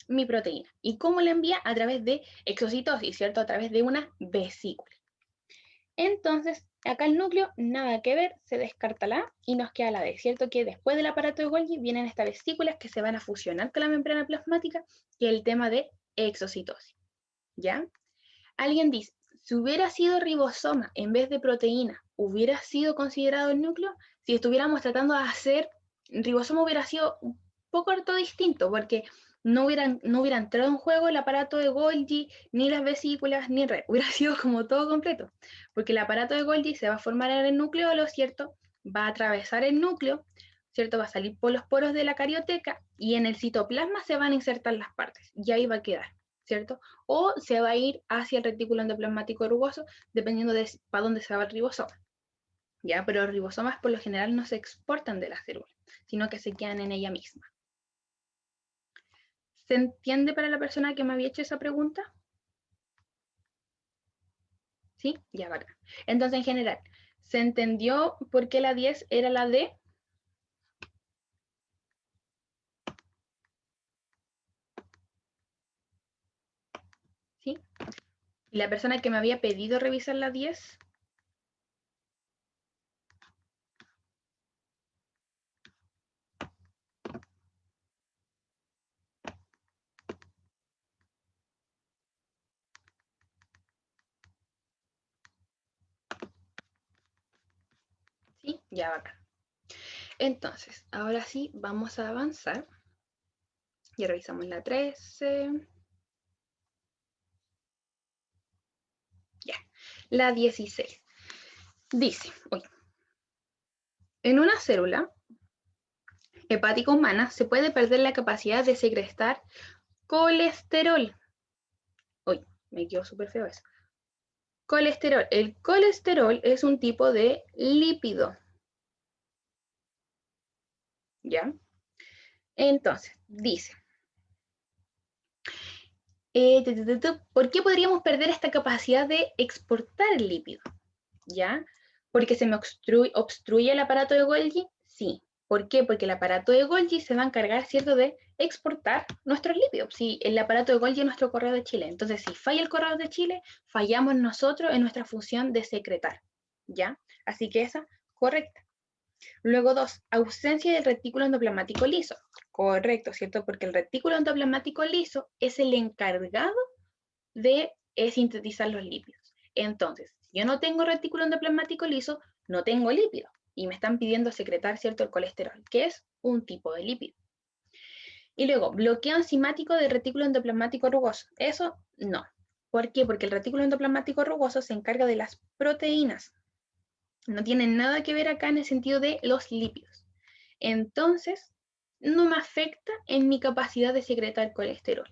mi proteína. ¿Y cómo la envía? A través de exocitosis, ¿cierto? A través de una vesícula. Entonces, acá el núcleo, nada que ver, se descarta la A y nos queda la D, ¿cierto? Que después del aparato de Golgi vienen estas vesículas que se van a fusionar con la membrana plasmática, que es el tema de exocitosis, ¿ya? Alguien dice, si hubiera sido ribosoma en vez de proteína, ¿hubiera sido considerado el núcleo? Si estuviéramos tratando de hacer, ribosoma hubiera sido un poco harto distinto, porque no hubiera entrado en juego el aparato de Golgi, ni las vesículas, ni red. Hubiera sido como todo completo, porque el aparato de Golgi se va a formar en el nucleolo, ¿cierto? Va a atravesar el núcleo, ¿cierto? Va a salir por los poros de la carioteca y en el citoplasma se van a insertar las partes y ahí va a quedar, ¿cierto? O se va a ir hacia el retículo endoplasmático rugoso, dependiendo de para dónde se va el ribosoma. ¿Ya? Pero los ribosomas por lo general no se exportan de la célula, sino que se quedan en ella misma. ¿Se entiende para la persona que me había hecho esa pregunta? ¿Sí? Ya, bacán. Entonces, en general, ¿se entendió por qué la 10 era la D? ¿Sí? ¿Y la persona que me había pedido revisar la 10? ¿Sí? Ya, bacán. Entonces, ahora sí, vamos a avanzar. Ya revisamos la 13. Ya. La 16. Dice, oye, en una célula hepática humana se puede perder la capacidad de secretar colesterol. Uy, me quedó súper feo eso. Colesterol. El colesterol es un tipo de lípido. ¿Ya? Entonces, dice, ¿por qué podríamos perder esta capacidad de exportar el lípido? ¿Ya? ¿Porque se me obstruye el aparato de Golgi? Sí. ¿Por qué? Porque el aparato de Golgi se va a encargar, ¿cierto?, de exportar nuestros lípidos. Si el aparato de Golgi es nuestro correo de Chile. Entonces, si falla el correo de Chile, fallamos nosotros en nuestra función de secretar. ¿Ya? Así que esa, correcta. Luego 2, ausencia del retículo endoplasmático liso. Correcto, ¿cierto? Porque el retículo endoplasmático liso es el encargado de sintetizar los lípidos. Entonces, si yo no tengo retículo endoplasmático liso, no tengo lípido. Y me están pidiendo secretar, ¿cierto?, el colesterol, que es un tipo de lípido. Y luego, bloqueo enzimático del retículo endoplasmático rugoso. Eso no. ¿Por qué? Porque el retículo endoplasmático rugoso se encarga de las proteínas. No tiene nada que ver acá en el sentido de los lípidos. Entonces, no me afecta en mi capacidad de secretar colesterol.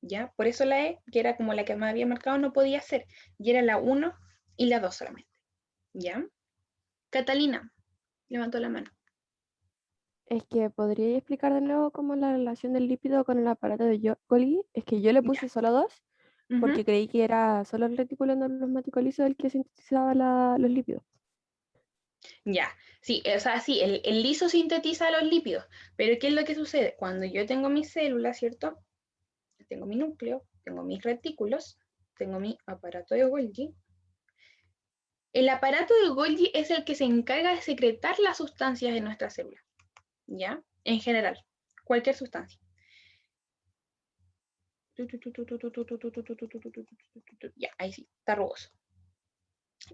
¿Ya? Por eso la E, que era como la que me había marcado, no podía ser. Y era la 1 y la 2 solamente. ¿Ya? Catalina, levantó la mano.
Es que podría explicar de nuevo cómo la relación del lípido con el aparato de Golgi. Es que yo le
Ya.
puse solo dos
Ujú.
porque creí que era solo el retículo endoplasmático liso el que sintetizaba los lípidos.
Ya. Sí, o sea, sí, el liso sintetiza los lípidos. Pero ¿qué es lo que sucede? Cuando yo tengo mis células, ¿cierto? Tengo mi núcleo, tengo mis retículos, tengo mi aparato de Golgi. El aparato de Golgi es el que se encarga de secretar las sustancias en nuestra célula, ¿ya? En general. cualquier sustancia. Ya, ahí sí, está rugoso.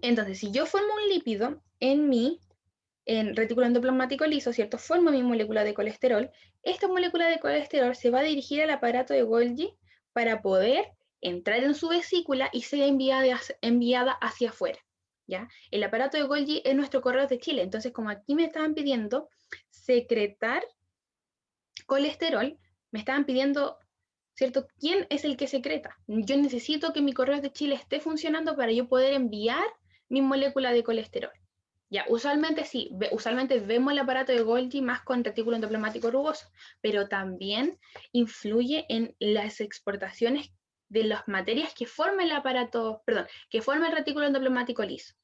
Entonces, si yo formo un lípido en retículo endoplasmático liso, ¿cierto? Formo mi molécula de colesterol. Esta molécula de colesterol se va a dirigir al aparato de Golgi para poder entrar en su vesícula y ser enviada hacia afuera. ¿Ya? El aparato de Golgi es nuestro correo de Chile. Entonces, como aquí me estaban pidiendo secretar colesterol, me estaban pidiendo, ¿cierto? ¿Quién es el que secreta? Yo necesito que mi correo de Chile esté funcionando para yo poder enviar mi molécula de colesterol. Ya, usualmente sí, usualmente vemos el aparato de Golgi más con retículo endoplasmático rugoso, pero también influye en las exportaciones de las materias que forma el aparato, perdón, que forma el retículo endoplasmático liso.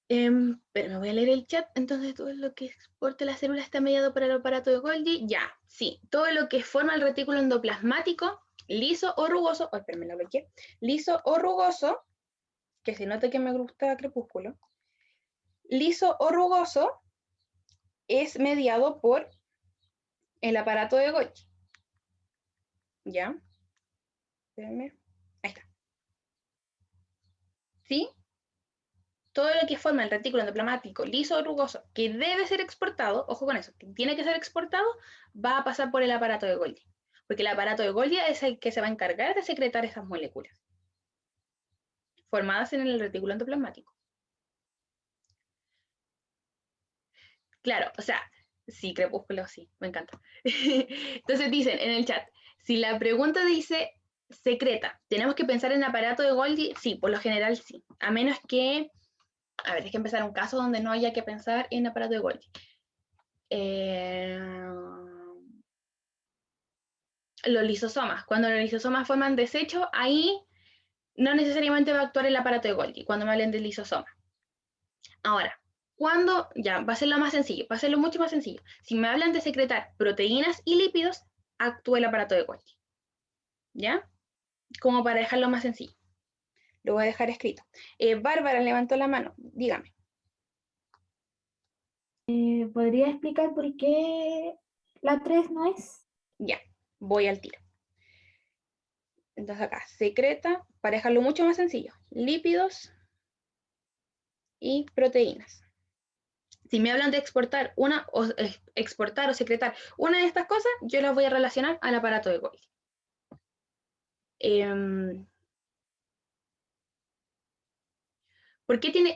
Pero me voy a leer el chat. Entonces, todo lo que exporta la célula está mediado por el aparato de Golgi. Ya, sí. Todo lo que forma el retículo endoplasmático, liso o rugoso, oh, espérame, la bloqueé, liso o rugoso, que se nota que me gusta Crepúsculo, liso o rugoso, es mediado por el aparato de Golgi. ¿Ya? Espérame. Ahí está. ¿Sí? Todo lo que forma el retículo endoplasmático liso o rugoso, que debe ser exportado, ojo con eso, que tiene que ser exportado, va a pasar por el aparato de Golgi. Porque el aparato de Golgi es el que se va a encargar de secretar esas moléculas formadas en el retículo endoplasmático. Claro, o sea, sí, Crepúsculo, sí, me encanta. Entonces dicen en el chat, si la pregunta dice secreta, ¿tenemos que pensar en aparato de Golgi? Sí, por lo general sí. A menos que, a ver, hay que empezar un caso donde no haya que pensar en aparato de Golgi. Los lisosomas. Cuando los lisosomas forman desecho, ahí no necesariamente va a actuar el aparato de Golgi, cuando me hablen del lisosoma. Ahora, cuando, ya, va a ser lo más sencillo, va a ser lo mucho más sencillo. Si me hablan de secretar proteínas y lípidos, actúa el aparato de Golgi. ¿Ya? Como para dejarlo más sencillo. Lo voy a dejar escrito. Bárbara levantó la mano, dígame.
¿Podría explicar por qué la 3 no es?
Ya, voy al tiro. Entonces acá, secreta, para dejarlo mucho más sencillo, lípidos y proteínas. Si me hablan de exportar exportar o secretar una de estas cosas, yo las voy a relacionar al aparato de Golgi.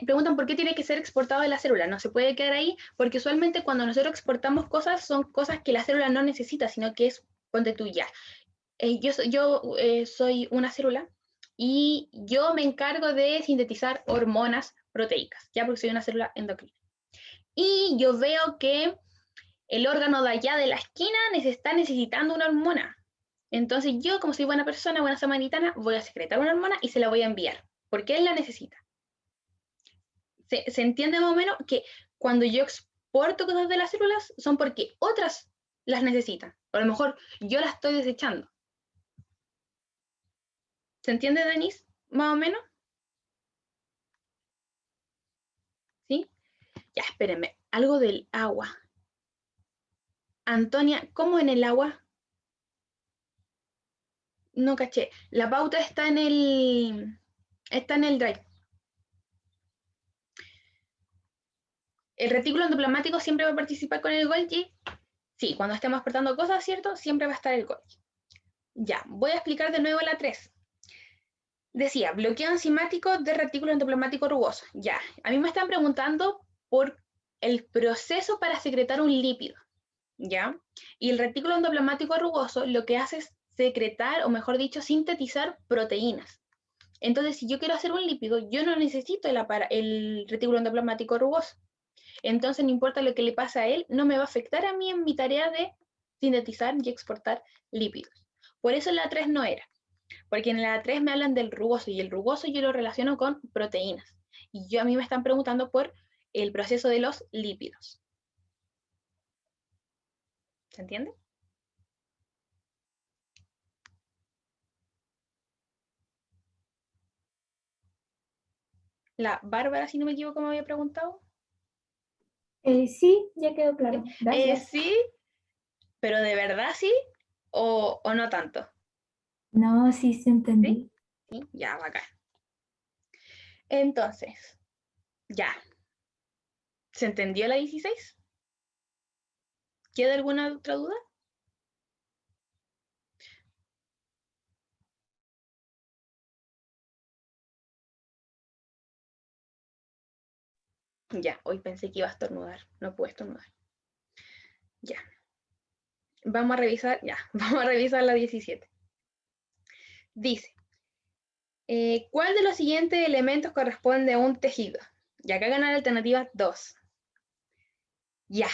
Preguntan por qué tiene que ser exportado de la célula. No se puede quedar ahí, porque usualmente cuando nosotros exportamos cosas, son cosas que la célula no necesita, sino que es, ponte tú ya. Yo soy una célula y yo me encargo de sintetizar hormonas proteicas, ya porque soy una célula endocrina. Y yo veo que el órgano de allá de la esquina está necesitando una hormona. Entonces yo, como soy buena persona, buena samaritana, voy a secretar una hormona y se la voy a enviar, porque él la necesita. ¿Se entiende más o menos que cuando yo exporto cosas de las células son porque otras las necesitan? O a lo mejor yo las estoy desechando. ¿Se entiende, Denise? Más o menos. ¿Sí? Ya, espérenme. Algo del agua. Antonia, ¿cómo en el agua? No caché. La pauta está en el drive. El retículo endoplasmático siempre va a participar con el Golgi. Sí, cuando estemos exportando cosas, ¿cierto? Siempre va a estar el Golgi. Ya, voy a explicar de nuevo la 3. Decía, bloqueo enzimático de retículo endoplasmático rugoso. Ya, a mí me están preguntando por el proceso para secretar un lípido. ¿Ya? Y el retículo endoplasmático rugoso lo que hace es secretar, o mejor dicho, sintetizar proteínas. Entonces, si yo quiero hacer un lípido, yo no necesito el retículo endoplasmático rugoso. Entonces, no importa lo que le pase a él, no me va a afectar a mí en mi tarea de sintetizar y exportar lípidos. Por eso la 3 no era, porque en la 3 me hablan del rugoso y el rugoso yo lo relaciono con proteínas. Y a mí me están preguntando por el proceso de los lípidos. ¿Se entiende? La Bárbara, si no me equivoco, me había preguntado.
Sí, ya quedó claro. Gracias.
Sí, pero ¿de verdad sí? ¿O no tanto?
No, sí, sí
¿Sí?
entendí.
Sí, ya, bacán. Entonces, ya. ¿Se entendió la 16? ¿Queda alguna otra duda? Ya, hoy pensé que iba a estornudar. No puedo estornudar. Ya. Vamos a revisar, ya, vamos a revisar la 17. Dice, ¿cuál de los siguientes elementos corresponde a un tejido? Y acá ganan alternativas 2. Ya.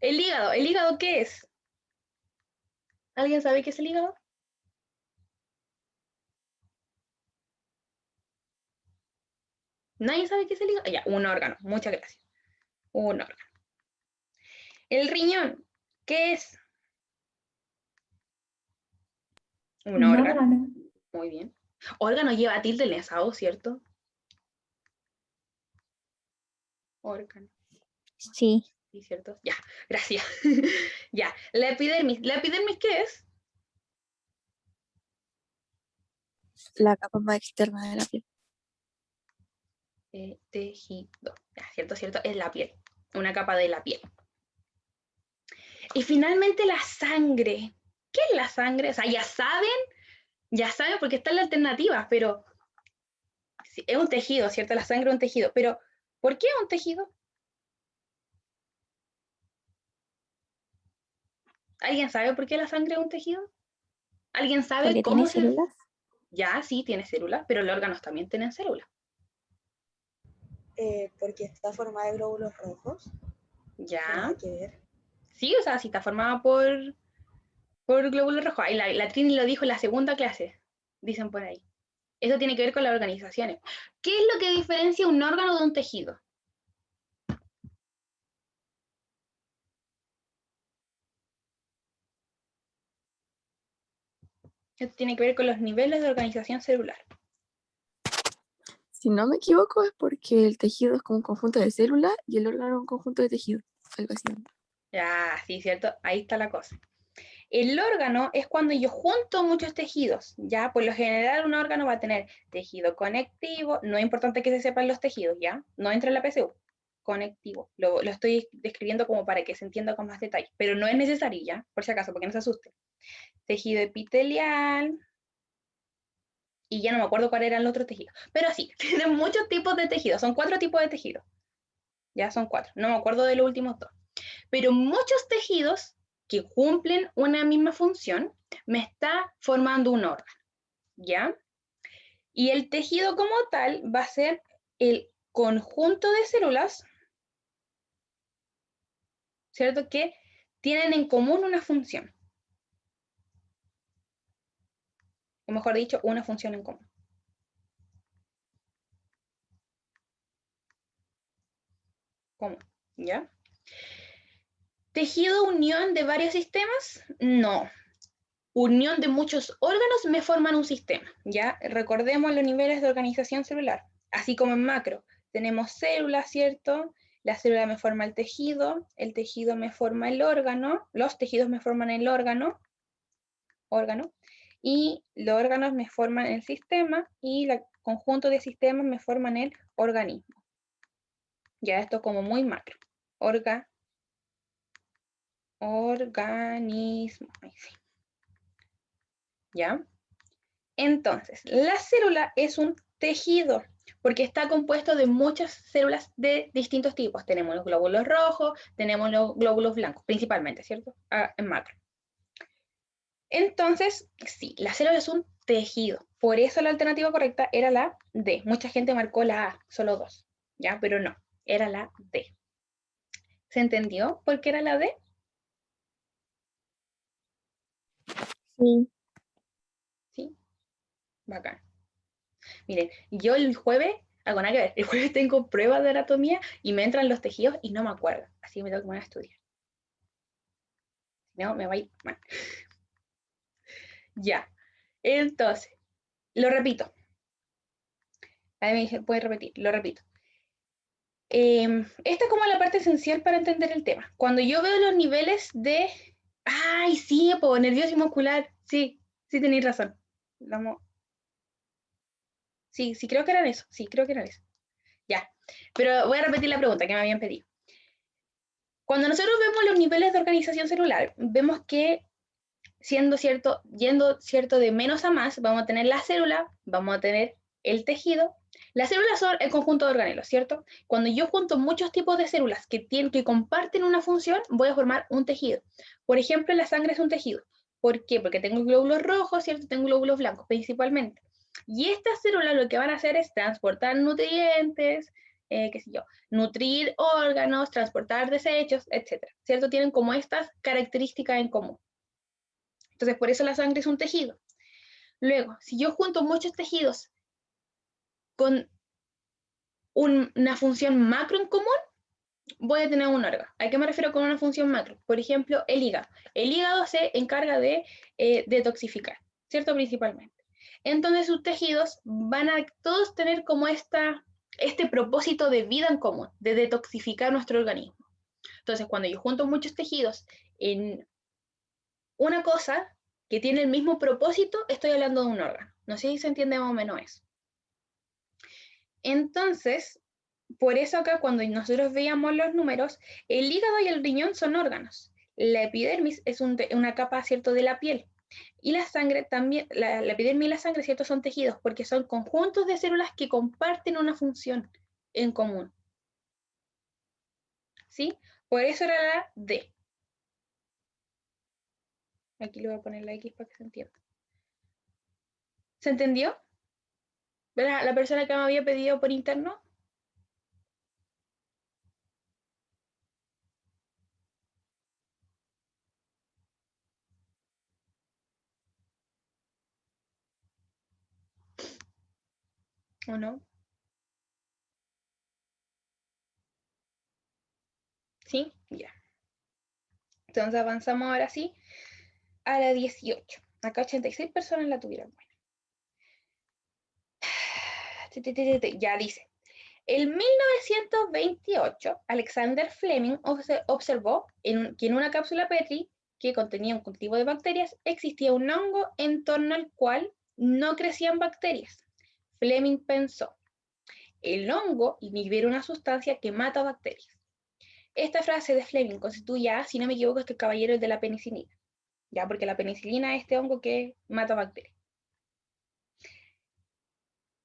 ¿El hígado qué es? ¿Alguien sabe qué es el hígado? ¿Nadie sabe qué es el hígado? Ya, un órgano, muchas gracias. Un órgano. El riñón, ¿qué es? Un
Un
órgano.
órgano.
Muy bien. Órgano lleva tilde enlazado, ¿cierto? Órgano.
Sí,
Sí, ¿cierto? Ya, gracias. Ya, la epidermis. ¿La epidermis qué es?
la capa más externa de la piel.
Tejido. Ya, ¿cierto? ¿Cierto? Es la piel. Una capa de la piel. Y finalmente la sangre. ¿Qué es la sangre? O sea, ya saben porque está en la alternativa, pero sí, es un tejido, ¿cierto? La sangre es un tejido. Pero, ¿por qué es un tejido? ¿Alguien sabe por qué la sangre es un tejido? ¿Alguien sabe
Porque tiene
cómo se...?
células.
Ya, sí, tiene células, pero los órganos también tienen células.
Porque está formada de glóbulos rojos, que
Ya.
nada que ver.
Sí, o sea, sí está formada por glóbulos rojos. Ahí la Trini lo dijo en la segunda clase, dicen por ahí. Eso tiene que ver con las organizaciones. ¿Qué es lo que diferencia un órgano de un tejido? Esto tiene que ver con los niveles de organización celular.
Si no me equivoco, es porque el tejido es como un conjunto de células y el órgano es un conjunto de tejidos. Algo así.
Ya, sí, ¿cierto? Ahí está la cosa. El órgano es cuando yo junto muchos tejidos, ¿ya? Por lo general un órgano va a tener tejido conectivo, no es importante que se sepan los tejidos, ¿ya? No entra en la PSU, conectivo. Lo estoy describiendo como para que se entienda con más detalle, pero no es necesario, ¿ya? Por si acaso, porque no se asusten. Tejido epitelial, y ya no me acuerdo cuál era el otro tejido. Pero sí, tienen muchos tipos de tejidos, son 4 tipos de tejidos. Ya son 4, no me acuerdo de los últimos 2. Pero muchos tejidos que cumplen una misma función me está formando un órgano, ¿ya? Y el tejido como tal va a ser el conjunto de células, ¿cierto? Que tienen en común una función, o mejor dicho, una función en común. ¿Cómo? ¿Ya? ¿Tejido unión de varios sistemas? No. Unión de muchos órganos me forman un sistema, ¿ya? Recordemos los niveles de organización celular, así como en macro. Tenemos células, ¿cierto? La célula me forma el tejido me forma el órgano, los tejidos me forman el órgano, y los órganos me forman el sistema, y el conjunto de sistemas me forman el organismo. Ya esto como muy macro. Organismo. Ahí sí. ¿Ya? Entonces, la célula es un tejido porque está compuesto de muchas células de distintos tipos. Tenemos los glóbulos rojos, tenemos los glóbulos blancos, principalmente, ¿cierto? En macro. Entonces, sí, la célula es un tejido. Por eso la alternativa correcta era la D. Mucha gente marcó la A, solo 2, ¿ya? Pero no, era la D. ¿Se entendió por qué era la D?
Sí.
Sí, bacán. Miren, yo el jueves, algo nada que ver, el jueves tengo pruebas de anatomía y me entran los tejidos y no me acuerdo, así que me tengo que poner a estudiar. Si no, me va a ir mal. Ya, entonces, lo repito. A mí me dice, puedes repetir, lo repito. Esta es como la parte esencial para entender el tema. Cuando yo veo los niveles de... ¡Ay, sí, po, nervioso muscular! Sí, sí tenéis razón. Sí, sí, creo que eran eso. Sí, creo que eran eso. Ya, pero voy a repetir la pregunta que me habían pedido. Cuando nosotros vemos los niveles de organización celular, vemos que yendo cierto de menos a más, vamos a tener la célula, vamos a tener el tejido. Las células son el conjunto de organelos, ¿cierto? Cuando yo junto muchos tipos de células que comparten una función, voy a formar un tejido. Por ejemplo, la sangre es un tejido. ¿Por qué? Porque tengo glóbulos rojos, ¿cierto? Tengo glóbulos blancos, principalmente. Y estas células lo que van a hacer es transportar nutrientes, qué sé yo, nutrir órganos, transportar desechos, etcétera, ¿cierto? Tienen como estas características en común. Entonces, por eso la sangre es un tejido. Luego, si yo junto muchos tejidos con una función macro en común, voy a tener un órgano. ¿A qué me refiero con una función macro? Por ejemplo, el hígado. El hígado se encarga de detoxificar, ¿cierto? Principalmente. Entonces, sus tejidos van a todos tener como este propósito de vida en común, de detoxificar nuestro organismo. Entonces, cuando yo junto muchos tejidos en una cosa que tiene el mismo propósito, estoy hablando de un órgano. No sé si se entiende más o menos eso. Entonces, por eso acá cuando nosotros veíamos los números, el hígado y el riñón son órganos. La epidermis es una capa, ¿cierto?, de la piel. Y la sangre también, la epidermis y la sangre, ¿cierto?, son tejidos, porque son conjuntos de células que comparten una función en común. ¿Sí? Por eso era la D. Aquí le voy a poner la X para que se entienda. ¿Se entendió? La persona que me había pedido por interno. ¿O no? ¿Sí? Ya. Entonces avanzamos ahora sí a la 18. Acá 86 personas la tuvieron. Bueno. Ya dice. En 1928, Alexander Fleming observó que en una cápsula Petri que contenía un cultivo de bacterias existía un hongo en torno al cual no crecían bacterias. Fleming pensó, el hongo libera una sustancia que mata bacterias. Esta frase de Fleming constituye, si no me equivoco, este caballero de la penicilina, ya, porque la penicilina es este hongo que mata bacterias.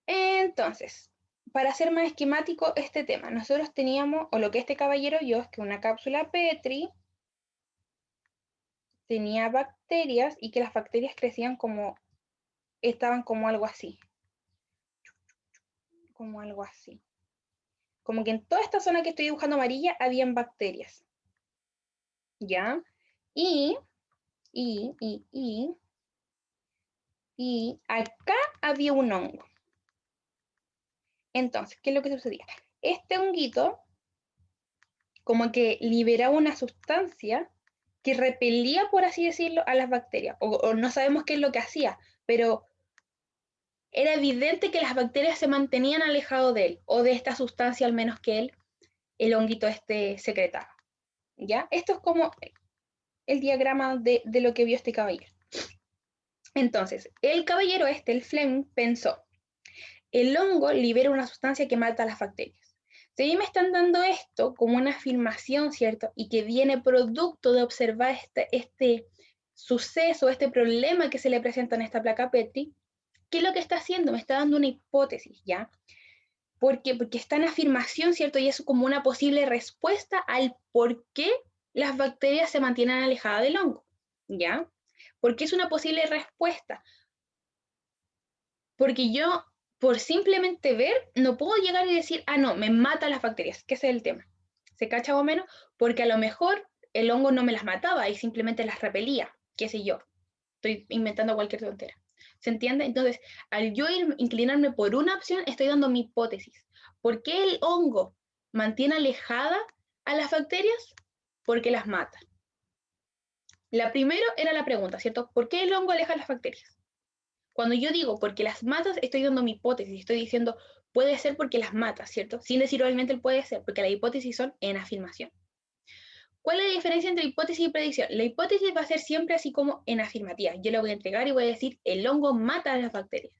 Entonces, para hacer más esquemático este tema, nosotros teníamos, o lo que este caballero vio, es que una cápsula Petri tenía bacterias y que las bacterias crecían estaban como algo así. Como algo así. Como que en toda esta zona que estoy dibujando amarilla habían bacterias. ¿Ya? Y acá había un hongo. Entonces, ¿qué es lo que sucedía? Este honguito como que liberaba una sustancia que repelía, por así decirlo, a las bacterias. O no sabemos qué es lo que hacía, pero era evidente que las bacterias se mantenían alejadas de él, o de esta sustancia al menos que el honguito secretaba. ¿Ya? Esto es como el diagrama de lo que vio este caballero. Entonces, el caballero el Fleming, pensó, el hongo libera una sustancia que mata a las bacterias. Si a mí me están dando esto como una afirmación, ¿cierto? Y que viene producto de observar este suceso, este problema que se le presenta en esta placa Petri, ¿qué es lo que está haciendo? Me está dando una hipótesis, ¿ya? Porque está en afirmación, ¿cierto? Y es como una posible respuesta al por qué las bacterias se mantienen alejadas del hongo, ¿ya? Porque es una posible respuesta. Porque yo, por simplemente ver, no puedo llegar y decir, no, me mata las bacterias, que ese es el tema. ¿Se cacha o menos? Porque a lo mejor el hongo no me las mataba y simplemente las repelía, qué sé yo. Estoy inventando cualquier tontera. ¿Se entiende? Entonces, al yo inclinarme por una opción, estoy dando mi hipótesis. ¿Por qué el hongo mantiene alejada a las bacterias? Porque las mata. La primera era la pregunta, ¿cierto? ¿Por qué el hongo aleja a las bacterias? Cuando yo digo porque las matas, estoy dando mi hipótesis, estoy diciendo puede ser porque las mata, ¿cierto? Sin decir obviamente el puede ser, porque las hipótesis son en afirmación. ¿Cuál es la diferencia entre hipótesis y predicción? La hipótesis va a ser siempre así como en afirmativa. Yo la voy a entregar y voy a decir, el hongo mata a las bacterias.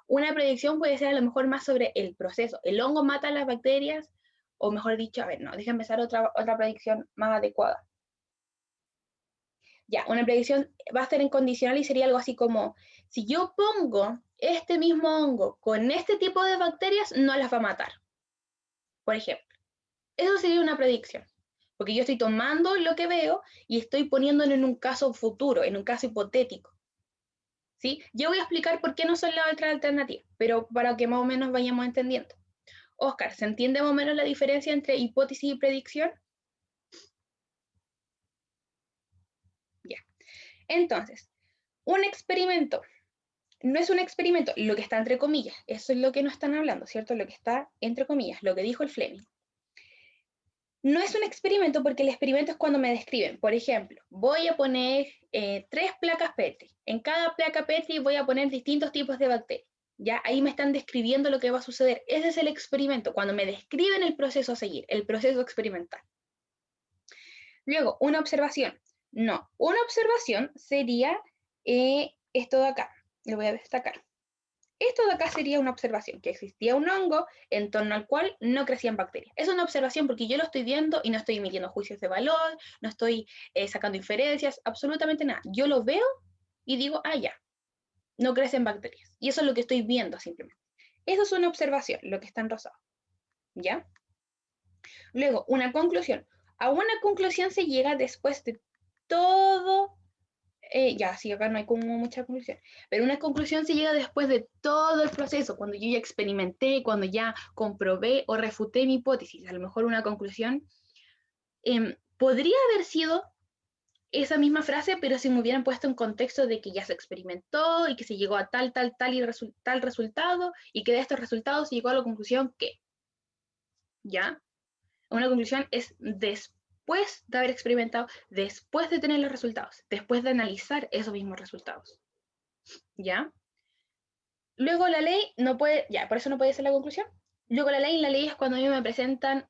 Una predicción puede ser a lo mejor más sobre el proceso. El hongo mata a las bacterias, o mejor dicho, a ver, no, déjame empezar otra predicción más adecuada. Ya, una predicción va a estar en condicional y sería algo así como, si yo pongo este mismo hongo con este tipo de bacterias, no las va a matar. Por ejemplo, eso sería una predicción. Porque yo estoy tomando lo que veo y estoy poniéndolo en un caso futuro, en un caso hipotético. ¿Sí? Yo voy a explicar por qué no son las otras alternativas, pero para que más o menos vayamos entendiendo. Oscar, ¿se entiende más o menos la diferencia entre hipótesis y predicción? Ya. Entonces, un experimento no es un experimento, lo que está entre comillas, eso es lo que no están hablando, ¿cierto? Lo que está entre comillas, lo que dijo el Fleming. No es un experimento porque el experimento es cuando me describen. Por ejemplo, voy a poner 3 placas Petri. En cada placa Petri voy a poner distintos tipos de bacterias. ¿Ya? Ahí me están describiendo lo que va a suceder. Ese es el experimento, cuando me describen el proceso a seguir, el proceso experimental. Luego, una observación. No, una observación sería esto de acá. Lo voy a destacar. Esto de acá sería una observación, que existía un hongo en torno al cual no crecían bacterias. Es una observación porque yo lo estoy viendo y no estoy emitiendo juicios de valor, no estoy sacando inferencias, absolutamente nada. Yo lo veo y digo, ah, ya, no crecen bacterias. Y eso es lo que estoy viendo simplemente. Eso es una observación, lo que está en rosado. ¿Ya? Luego, una conclusión. A una conclusión se llega después de todo ya, sí, acá no hay como mucha conclusión, pero una conclusión se llega después de todo el proceso, cuando yo ya experimenté, cuando ya comprobé o refuté mi hipótesis. A lo mejor una conclusión podría haber sido esa misma frase, pero si me hubieran puesto en contexto de que ya se experimentó y que se llegó a tal y tal resultado y que de estos resultados se llegó a la conclusión que, ¿ya? Una conclusión es después de haber experimentado, después de tener los resultados, después de analizar esos mismos resultados. ¿Ya? Luego la ley no puede, ya, por eso no puede ser la conclusión. Luego la ley es cuando a mí me presentan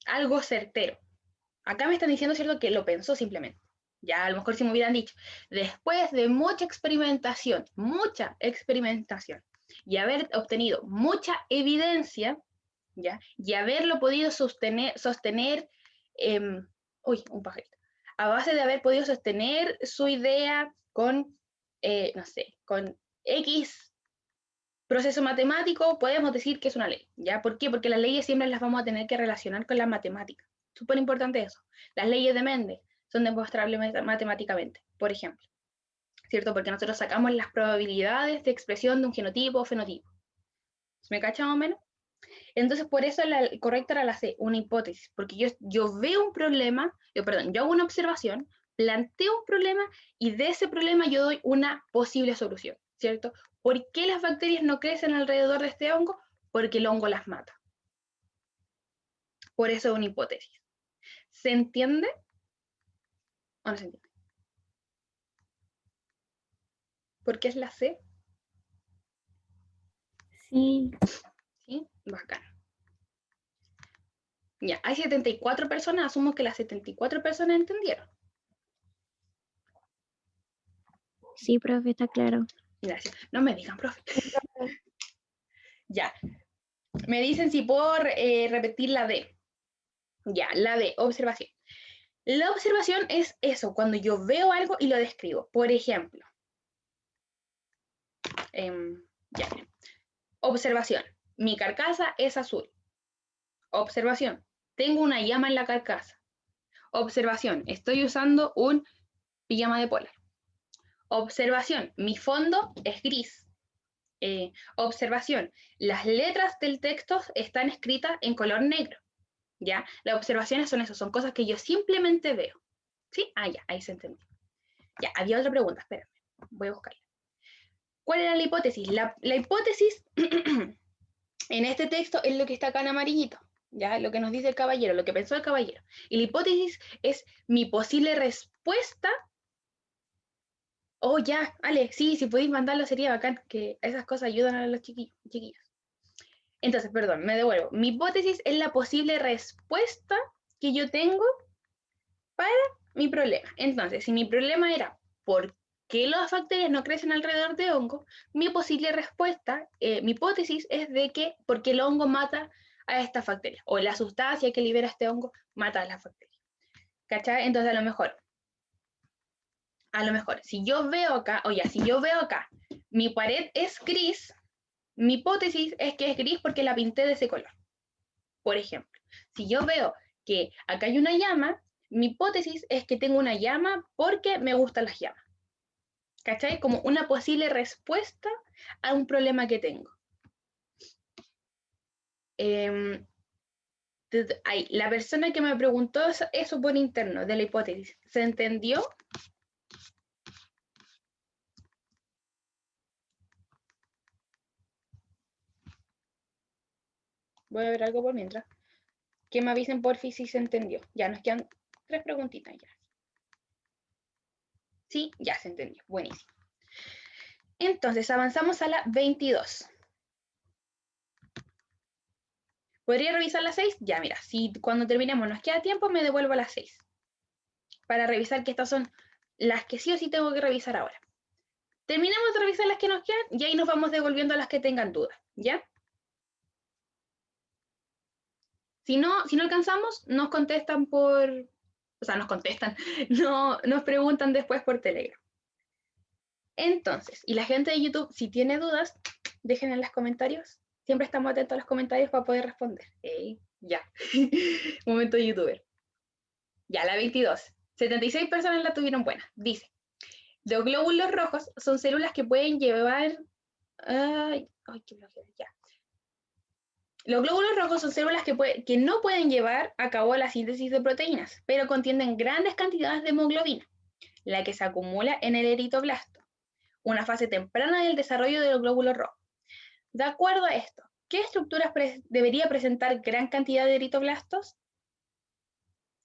algo certero. Acá me están diciendo, ¿cierto?, que lo pensó simplemente. Ya, a lo mejor si me hubieran dicho, después de mucha experimentación, y haber obtenido mucha evidencia, ¿ya? Y haberlo podido sostener uy, un pajarito, a base de haber podido sostener su idea con, no sé, con X proceso matemático, podemos decir que es una ley, ¿ya? ¿Por qué? Porque las leyes siempre las vamos a tener que relacionar con la matemática. Súper importante eso. Las leyes de Mendel son demostrables matemáticamente, por ejemplo, ¿cierto? Porque nosotros sacamos las probabilidades de expresión de un genotipo o fenotipo. ¿Me cacha más o menos? Entonces, por eso la correcta era la C, una hipótesis, porque yo veo un problema, yo hago una observación, planteo un problema y de ese problema yo doy una posible solución, ¿cierto? ¿Por qué las bacterias no crecen alrededor de este hongo? Porque el hongo las mata. Por eso es una hipótesis. ¿Se entiende o no se entiende? ¿Por qué es la C?
Sí,
¿Sí? Bacán. Ya, hay 74 personas, asumo que las 74 personas entendieron.
Sí, profe, está claro.
Gracias. No me digan, profe. Ya. Me dicen si puedo repetir la D. Ya, la D, observación. La observación es eso, cuando yo veo algo y lo describo. Por ejemplo, ya. Observación. Mi carcasa es azul. Observación. Tengo una llama en la carcasa. Observación. Estoy usando un pijama de polar. Observación. Mi fondo es gris. Observación. Las letras del texto están escritas en color negro. ¿Ya? Las observaciones son eso, son cosas que yo simplemente veo. ¿Sí? Ah, ya, ahí se entendió. Ya, había otra pregunta, espérame. Voy a buscarla. ¿Cuál era la hipótesis? La hipótesis en este texto es lo que está acá en amarillito. ¿Ya? Lo que nos dice el caballero, lo que pensó el caballero. Y la hipótesis es mi posible respuesta. Oh, ya, Ale, sí, si podéis mandarlo sería bacán, que esas cosas ayudan a los chiquillos. Entonces, perdón, me devuelvo. Mi hipótesis es la posible respuesta que yo tengo para mi problema. Entonces, si mi problema era ¿por qué las bacterias no crecen alrededor de hongo? Mi posible respuesta, mi hipótesis es de que porque el hongo mata a estas bacterias, o la sustancia que libera este hongo mata a las bacterias. ¿Cachai? Entonces, a lo mejor, si yo veo acá, mi pared es gris, mi hipótesis es que es gris porque la pinté de ese color. Por ejemplo, si yo veo que acá hay una llama, mi hipótesis es que tengo una llama porque me gustan las llamas. ¿Cachai? Como una posible respuesta a un problema que tengo. La persona que me preguntó eso por interno de la hipótesis, ¿se entendió? Voy a ver algo por mientras. Que me avisen por fin si se entendió. Ya nos quedan 3 preguntitas ya. Sí, ya se entendió. Buenísimo. Entonces, avanzamos a la 22. ¿Podría revisar las 6? Ya, mira, si cuando terminemos nos queda tiempo, me devuelvo a las 6. Para revisar que estas son las que sí o sí tengo que revisar ahora. Terminemos de revisar las que nos quedan y ahí nos vamos devolviendo a las que tengan dudas, ¿ya? Si no alcanzamos, nos contestan no, nos preguntan después por Telegram. Entonces, y la gente de YouTube, si tiene dudas, dejen en los comentarios. Siempre estamos atentos a los comentarios para poder responder. Ya. Momento youtuber. Ya, la 22. 76 personas la tuvieron buena. Dice, los glóbulos rojos son células que pueden llevar... Ay, qué flojera, ya. Los glóbulos rojos son células que no pueden llevar a cabo la síntesis de proteínas, pero contienen grandes cantidades de hemoglobina, la que se acumula en el eritroblasto, una fase temprana del desarrollo de los glóbulos rojos. De acuerdo a esto, ¿qué estructuras debería presentar gran cantidad de eritroblastos?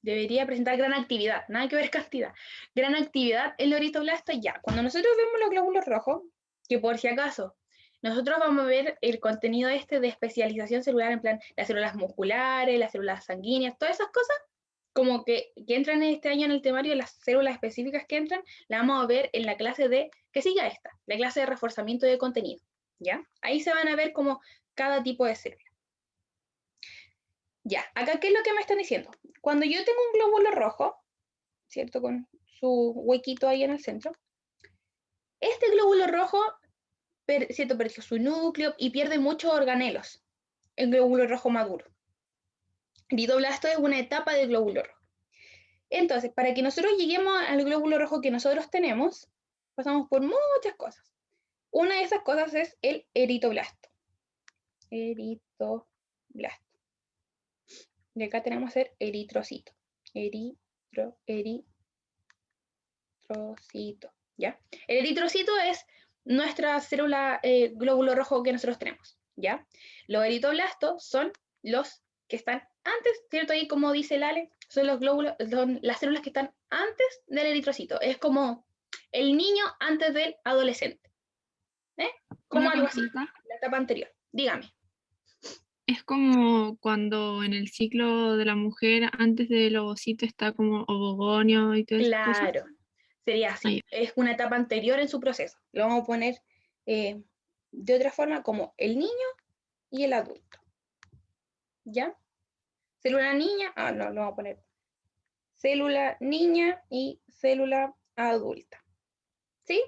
Debería presentar gran actividad, nada que ver cantidad. Gran actividad en los eritroblastos ya. Cuando nosotros vemos los glóbulos rojos, que por si acaso, nosotros vamos a ver el contenido de especialización celular, en plan, las células musculares, las células sanguíneas, todas esas cosas, como que entran este año en el temario, las células específicas que entran, las vamos a ver en la clase que siga esta, la clase de reforzamiento de contenido, ¿ya? Ahí se van a ver como cada tipo de célula. Ya, acá, ¿qué es lo que me están diciendo? Cuando yo tengo un glóbulo rojo, ¿cierto? Con su huequito ahí en el centro, este glóbulo rojo, ¿cierto? Perdió su núcleo y pierde muchos organelos, el glóbulo rojo maduro. Eritroblasto es una etapa del glóbulo rojo. Entonces, para que nosotros lleguemos al glóbulo rojo que nosotros tenemos, pasamos por muchas cosas. Una de esas cosas es el eritroblasto. Eritroblasto. Y acá tenemos el eritrocito. Eritrocito. ¿Ya? El eritrocito es nuestra célula glóbulo rojo que nosotros tenemos. ¿Ya? Los eritroblastos son los que están antes, ¿cierto? Ahí como dice el Ale, son los glóbulos, son las células que están antes del eritrocito. Es como el niño antes del adolescente. Como
Una
algo así,
consulta.
la etapa anterior. Dígame.
Es como cuando en el ciclo de la mujer, antes del ovocito está como ovogonio y todas esas cosas.
Claro, sería así. Es una etapa anterior en su proceso. Lo vamos a poner de otra forma como el niño y el adulto. ¿Ya? Célula niña, no, lo vamos a poner célula niña y célula adulta. ¿Sí?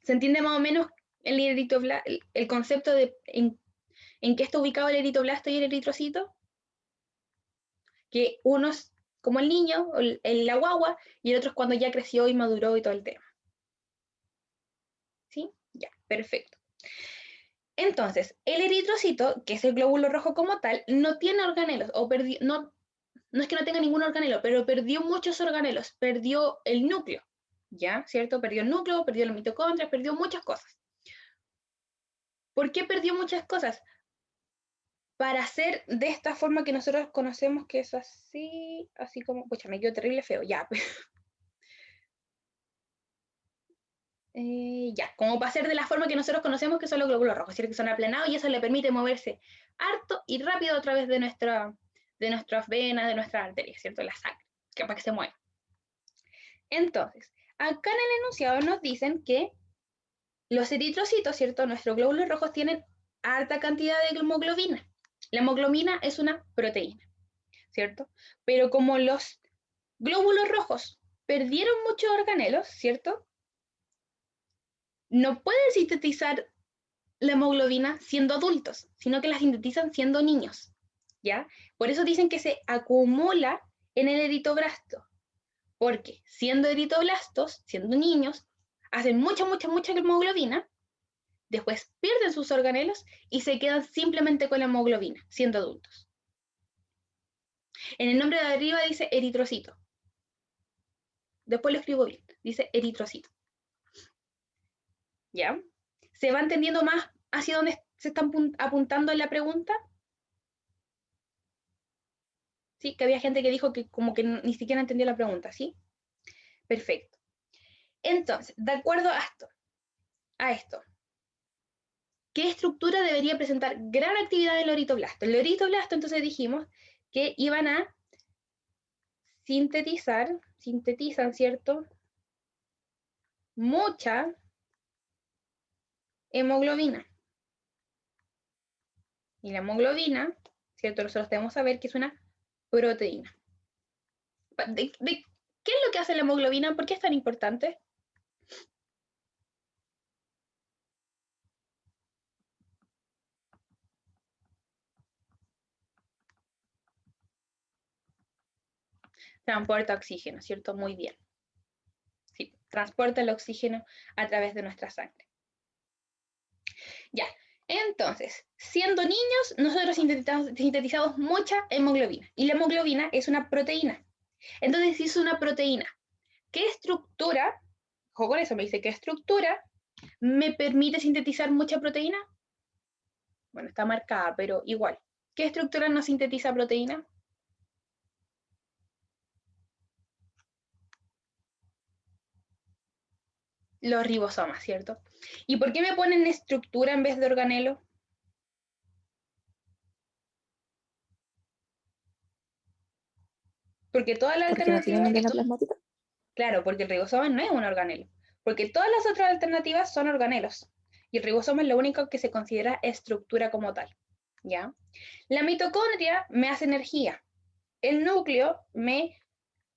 ¿Se entiende más o menos el concepto de en qué está ubicado el eritroblasto y el eritrocito? Que uno es como el niño, la guagua, y el otro es cuando ya creció y maduró y todo el tema. ¿Sí? Ya, perfecto. Entonces, el eritrocito, que es el glóbulo rojo como tal, no tiene organelos, no es que no tenga ningún organelo, pero perdió muchos organelos, perdió el núcleo, ¿ya? ¿Cierto? Perdió el núcleo, perdió la mitocondria, perdió muchas cosas. ¿Por qué perdió muchas cosas? Para hacer de esta forma que nosotros conocemos, que es así como, pucha, me quedó terrible feo, ya. Ya, como va a ser de la forma que nosotros conocemos que son los glóbulos rojos, es decir, que son aplanados y eso le permite moverse harto y rápido a través de nuestras venas, de nuestras arterias, ¿cierto? La sangre, que para que se mueva. Entonces, acá en el enunciado nos dicen que los eritrocitos, ¿cierto? Nuestros glóbulos rojos tienen alta cantidad de hemoglobina. La hemoglobina es una proteína, ¿cierto? Pero como los glóbulos rojos perdieron muchos organelos, ¿cierto? No pueden sintetizar la hemoglobina siendo adultos, sino que la sintetizan siendo niños, ¿ya? Por eso dicen que se acumula en el eritoblasto, porque siendo eritoblastos, siendo niños, hacen mucha hemoglobina, después pierden sus organelos y se quedan simplemente con la hemoglobina, siendo adultos. En el nombre de arriba dice eritrocito. Después lo escribo bien, dice eritrocito. ¿Ya? ¿Se va entendiendo más hacia dónde se está apuntando en la pregunta? ¿Sí? Que había gente que dijo que como que ni siquiera entendió la pregunta, ¿sí? Perfecto. Entonces, de acuerdo a esto, ¿qué estructura debería presentar gran actividad del oritoblasto? El oritoblasto, entonces dijimos que iban a sintetizan, ¿cierto? Mucha hemoglobina. Y la hemoglobina, ¿cierto? Nosotros debemos saber que es una proteína. ¿Qué es lo que hace la hemoglobina? ¿Por qué es tan importante? Transporta oxígeno, ¿cierto? Muy bien. Sí, transporta el oxígeno a través de nuestra sangre. Ya, entonces, siendo niños, nosotros sintetizamos mucha hemoglobina. Y la hemoglobina es una proteína. Entonces, si es una proteína, ¿qué estructura, ojo con eso, me dice, ¿qué estructura me permite sintetizar mucha proteína? Bueno, está marcada, pero igual. ¿Qué estructura no sintetiza proteína? Los ribosomas, ¿cierto? ¿Y por qué me ponen estructura en vez de organelo? Porque todas las
Porque no tienen
alternativas...
membrana plasmática.
Claro, porque el ribosoma no es un organelo. Porque todas las otras alternativas son organelos. Y el ribosoma es lo único que se considera estructura como tal. ¿Ya? La mitocondria me hace energía. El núcleo me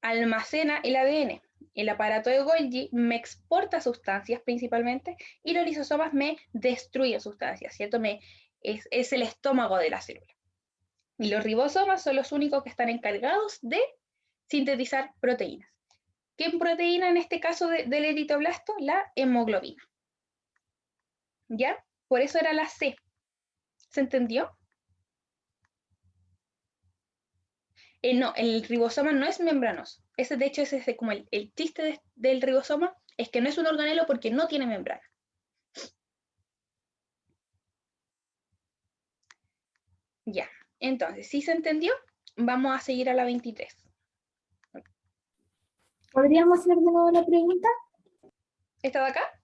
almacena el ADN. El aparato de Golgi me exporta sustancias principalmente y los lisosomas me destruyen sustancias, ¿cierto? Es el estómago de la célula. Y los ribosomas son los únicos que están encargados de sintetizar proteínas. ¿Qué proteína en este caso del eritoblasto? La hemoglobina. ¿Ya? Por eso era la C. ¿Se entendió? No, el ribosoma no es membranoso. Ese, de hecho, ese es como el chiste del ribosoma, es que no es un organelo porque no tiene membrana. Ya, entonces, si se entendió, vamos a seguir a la 23.
¿Podríamos hacer de nuevo la pregunta?
¿Esta de acá?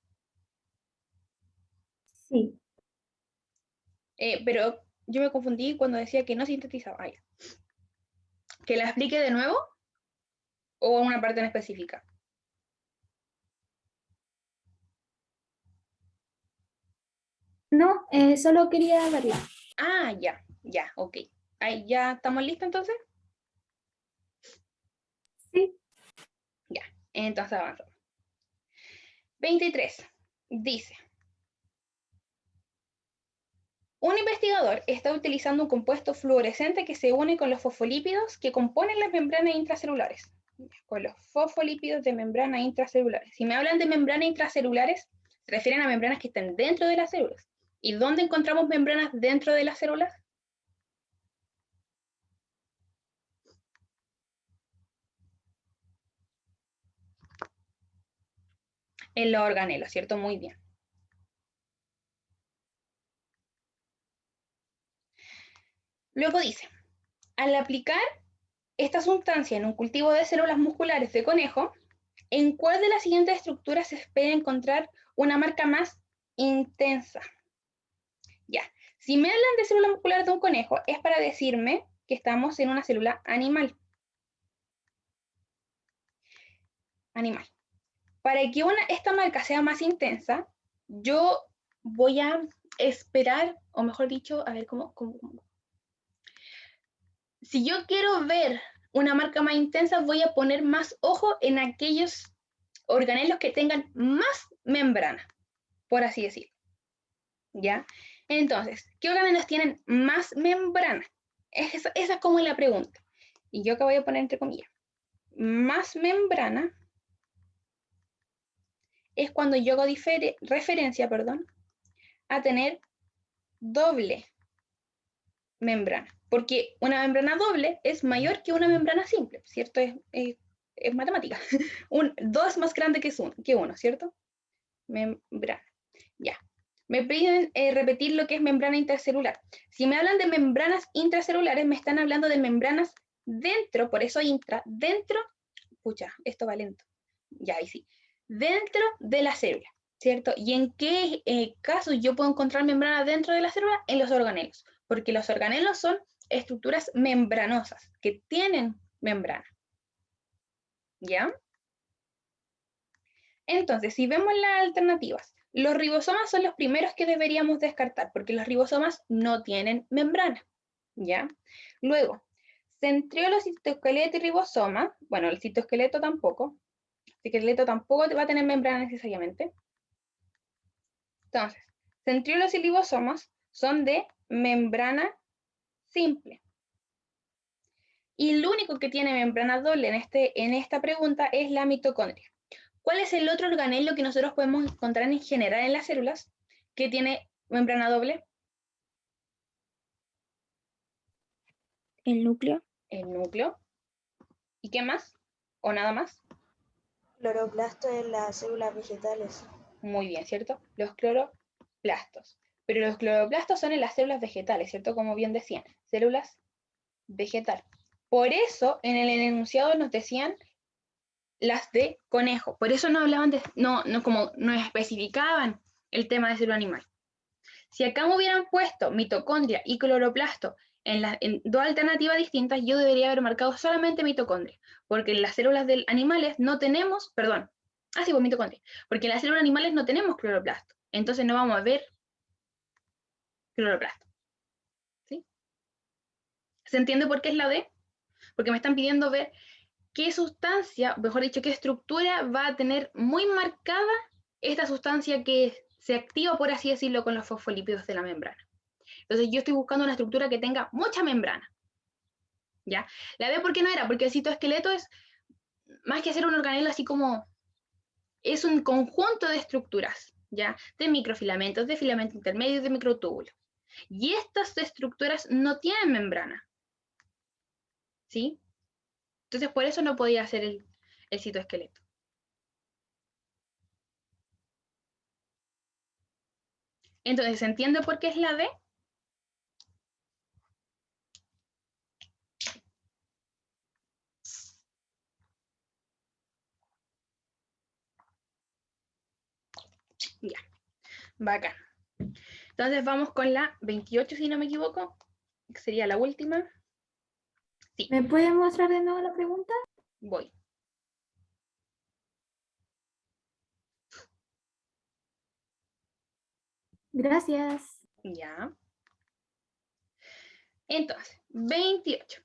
Sí.
Pero yo me confundí cuando decía que no sintetizaba. Ah, ya. ¿Que la explique de nuevo o una parte en específica?
No, solo quería verla.
Ah, ya, ok. Ahí, ¿ya estamos listos entonces?
Sí.
Ya, entonces avanzamos. 23. Dice, un investigador está utilizando un compuesto fluorescente que se une con los fosfolípidos que componen las membranas intracelulares. Con los fosfolípidos de membrana intracelulares. Si me hablan de membranas intracelulares, se refieren a membranas que están dentro de las células. ¿Y dónde encontramos membranas dentro de las células? En los organelos, ¿cierto? Muy bien. Luego dice, al aplicar esta sustancia en un cultivo de células musculares de conejo, ¿En cuál de las siguientes estructuras se espera encontrar una marca más intensa? Ya, si me hablan de célula muscular de un conejo, es para decirme que estamos en una célula animal. Para que esta marca sea más intensa, yo voy a esperar, o mejor dicho, a ver cómo. Si yo quiero ver una marca más intensa, voy a poner más ojo en aquellos organelos que tengan más membrana, por así decirlo. ¿Ya? Entonces, ¿qué organelos tienen más membrana? Esa es como la pregunta. Y yo acá voy a poner entre comillas. Más membrana es cuando yo hago referencia, a tener doble membrana. Porque una membrana doble es mayor que una membrana simple, ¿cierto? Es matemática. 2 es más grande que uno, ¿cierto? Membrana. Ya. Me piden repetir lo que es membrana intracelular. Si me hablan de membranas intracelulares, me están hablando de membranas dentro, por eso intra, dentro, pucha, esto va lento. Ya, ahí sí. Dentro de la célula, ¿cierto? ¿Y en qué casos yo puedo encontrar membrana dentro de la célula? En los organelos, porque los organelos son estructuras membranosas, que tienen membrana. ¿Ya? Entonces, si vemos las alternativas, los ribosomas son los primeros que deberíamos descartar, porque los ribosomas no tienen membrana, ¿ya? Luego, centriolo, citoesqueleto y ribosoma, bueno, el citoesqueleto tampoco va a tener membrana necesariamente. Entonces, centriolos y ribosomas son de membrana simple. Y lo único que tiene membrana doble en esta pregunta es la mitocondria. ¿Cuál es el otro organelo que nosotros podemos encontrar en general en las células que tiene membrana doble?
El núcleo.
El núcleo. ¿Y qué más? ¿O nada más?
Cloroplasto en las células vegetales.
Muy bien, ¿cierto? Los cloroplastos. Pero los cloroplastos son en las células vegetales, ¿cierto? Como bien decían, células vegetales. Por eso en el enunciado nos decían las de conejo. Por eso no hablaban como no especificaban el tema de célula animal. Si acá me hubieran puesto mitocondria y cloroplasto en dos alternativas distintas, yo debería haber marcado solamente mitocondria, porque en las células de animales no tenemos, pues mitocondria, porque en las células animales no tenemos cloroplasto, entonces no vamos a ver cloroplasto. ¿Sí? ¿Se entiende por qué es la D? Porque me están pidiendo ver qué sustancia, mejor dicho, qué estructura va a tener muy marcada esta sustancia que se activa, por así decirlo, con los fosfolípidos de la membrana. Entonces yo estoy buscando una estructura que tenga mucha membrana. ¿Ya? La B, ¿por qué no era? Porque el citoesqueleto es, más que ser un organelo así como, es un conjunto de estructuras, ¿ya? De microfilamentos, de filamentos intermedios, de microtúbulos. Y estas estructuras no tienen membrana. ¿Sí? Entonces por eso no podía ser el citoesqueleto. Entonces, ¿se entiende por qué es la D? Ya, bacán. Entonces vamos con la 28, si no me equivoco, que sería la última. Sí.
¿Me pueden mostrar de nuevo la pregunta?
Voy.
Gracias.
Ya. Entonces, 28.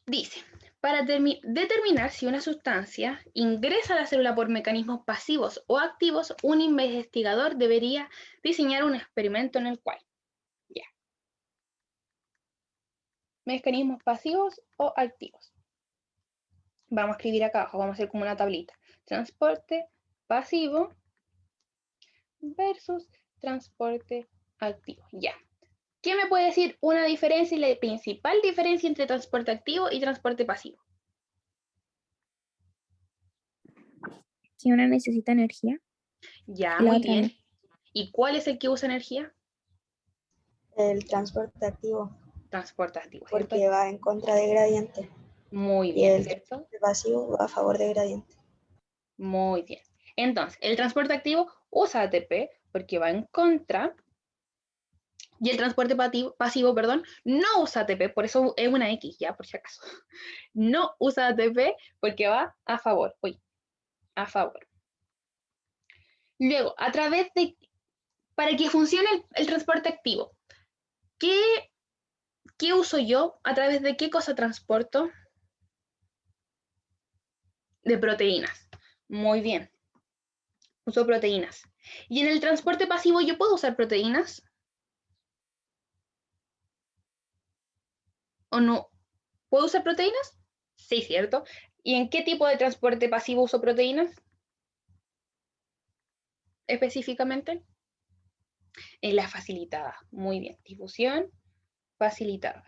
Dice, para determinar si una sustancia ingresa a la célula por mecanismos pasivos o activos, un investigador debería diseñar un experimento en el cual. Ya. Mecanismos pasivos o activos. Vamos a escribir acá abajo, vamos a hacer como una tablita. Transporte pasivo versus transporte activo. Ya. ¿Qué me puede decir una diferencia y la principal diferencia entre transporte activo y transporte pasivo?
Si una necesita energía.
Ya,
La
muy
otra
bien.
no.
¿Y cuál es el que usa energía?
El transporte activo,
Transporte activo, ¿cierto?
porque va en contra de gradiente.
Muy
Y
bien,
el
¿cierto?
transporte pasivo va a favor de gradiente.
Muy bien. Entonces, el transporte activo usa ATP porque va en contra. Y el transporte pasivo, perdón, no usa ATP, por eso es una X, ya, por si acaso. No usa ATP porque va a favor. Uy, a favor. Luego, para que funcione el transporte activo, ¿qué uso yo? ¿A través de qué cosa transporto? De proteínas. Muy bien. Uso proteínas. ¿Y en el transporte pasivo yo puedo usar proteínas? ¿O no? ¿Puedo usar proteínas? Sí, ¿cierto? ¿Y en qué tipo de transporte pasivo uso proteínas? Específicamente. En la facilitada. Muy bien. Difusión facilitada.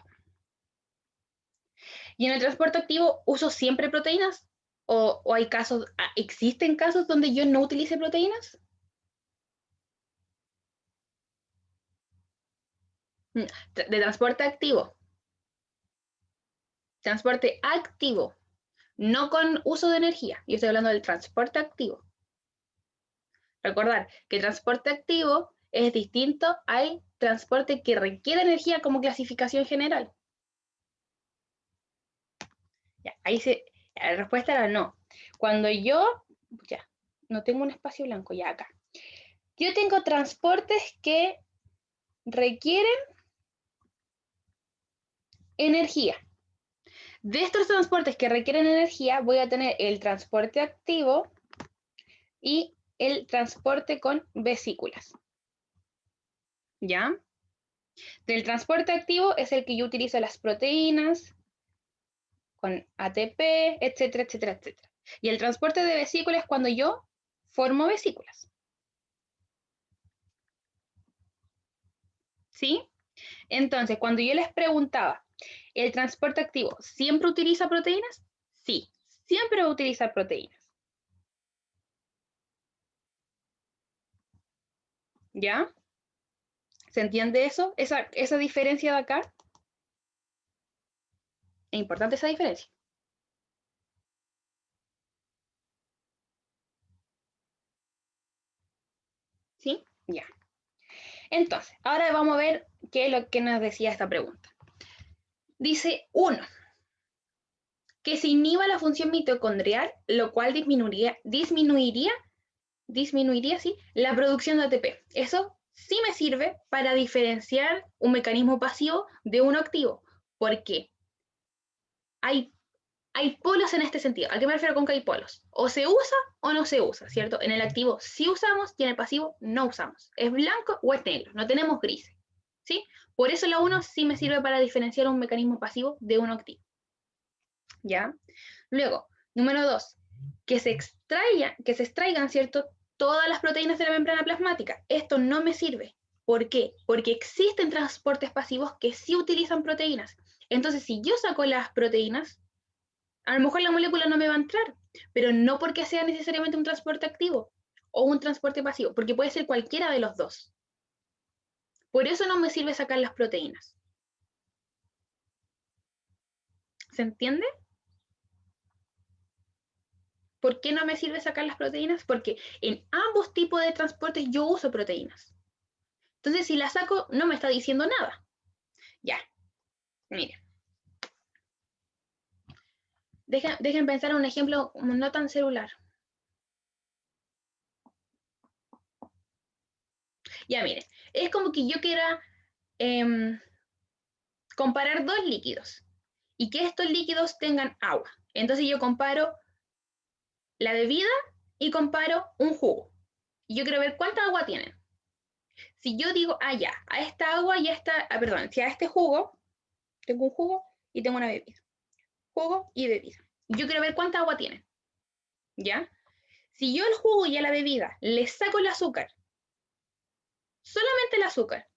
¿Y en el transporte activo uso siempre proteínas? ¿O hay casos, existen casos donde yo no utilice proteínas? De transporte activo. Transporte activo. No con uso de energía. Yo estoy hablando del transporte activo. Recordar que el transporte activo es distinto al transporte que requiere energía como clasificación general. Ya, la respuesta era no. Cuando yo, ya, no tengo un espacio blanco, ya acá. Yo tengo transportes que requieren energía. De estos transportes que requieren energía, voy a tener el transporte activo y el transporte con vesículas. ¿Ya? Del transporte activo es el que yo utilizo las proteínas, con ATP, etcétera, etcétera, etcétera. Y el transporte de vesículas es cuando yo formo vesículas. ¿Sí? Entonces, cuando yo les preguntaba, ¿el transporte activo siempre utiliza proteínas? Sí, siempre va a utilizar proteínas. ¿Ya? ¿Se entiende eso? Esa diferencia de acá. Es importante esa diferencia. ¿Sí? Ya. Entonces, ahora vamos a ver qué es lo que nos decía esta pregunta. Dice 1, que se inhiba la función mitocondrial, lo cual disminuiría ¿sí? La producción de ATP. Eso sí me sirve para diferenciar un mecanismo pasivo de uno activo. ¿Por qué? Hay polos en este sentido. ¿A qué me refiero con que hay polos? O se usa o no se usa, ¿cierto? En el activo sí usamos y en el pasivo no usamos. Es blanco o es negro, no tenemos grises, ¿sí? Por eso la 1 sí me sirve para diferenciar un mecanismo pasivo de uno activo. ¿Ya? Luego, número 2, que se extraigan, ¿cierto? Todas las proteínas de la membrana plasmática. Esto no me sirve. ¿Por qué? Porque existen transportes pasivos que sí utilizan proteínas. Entonces, si yo saco las proteínas, a lo mejor la molécula no me va a entrar, pero no porque sea necesariamente un transporte activo o un transporte pasivo, porque puede ser cualquiera de los dos. Por eso no me sirve sacar las proteínas. ¿Se entiende? ¿Por qué no me sirve sacar las proteínas? Porque en ambos tipos de transportes yo uso proteínas. Entonces, si las saco, no me está diciendo nada. Ya, miren. Dejen pensar en un ejemplo no tan celular. Ya, miren. Es como que yo quiera comparar dos líquidos y que estos líquidos tengan agua. Entonces yo comparo la bebida y comparo un jugo. Y yo quiero ver cuánta agua tienen. Si yo digo, ya, a esta agua y a esta, perdón, si a este jugo, tengo un jugo y tengo una bebida. Jugo y bebida. Yo quiero ver cuánta agua tienen. ¿Ya? Si yo al jugo y a la bebida le saco el azúcar, solamente el azúcar,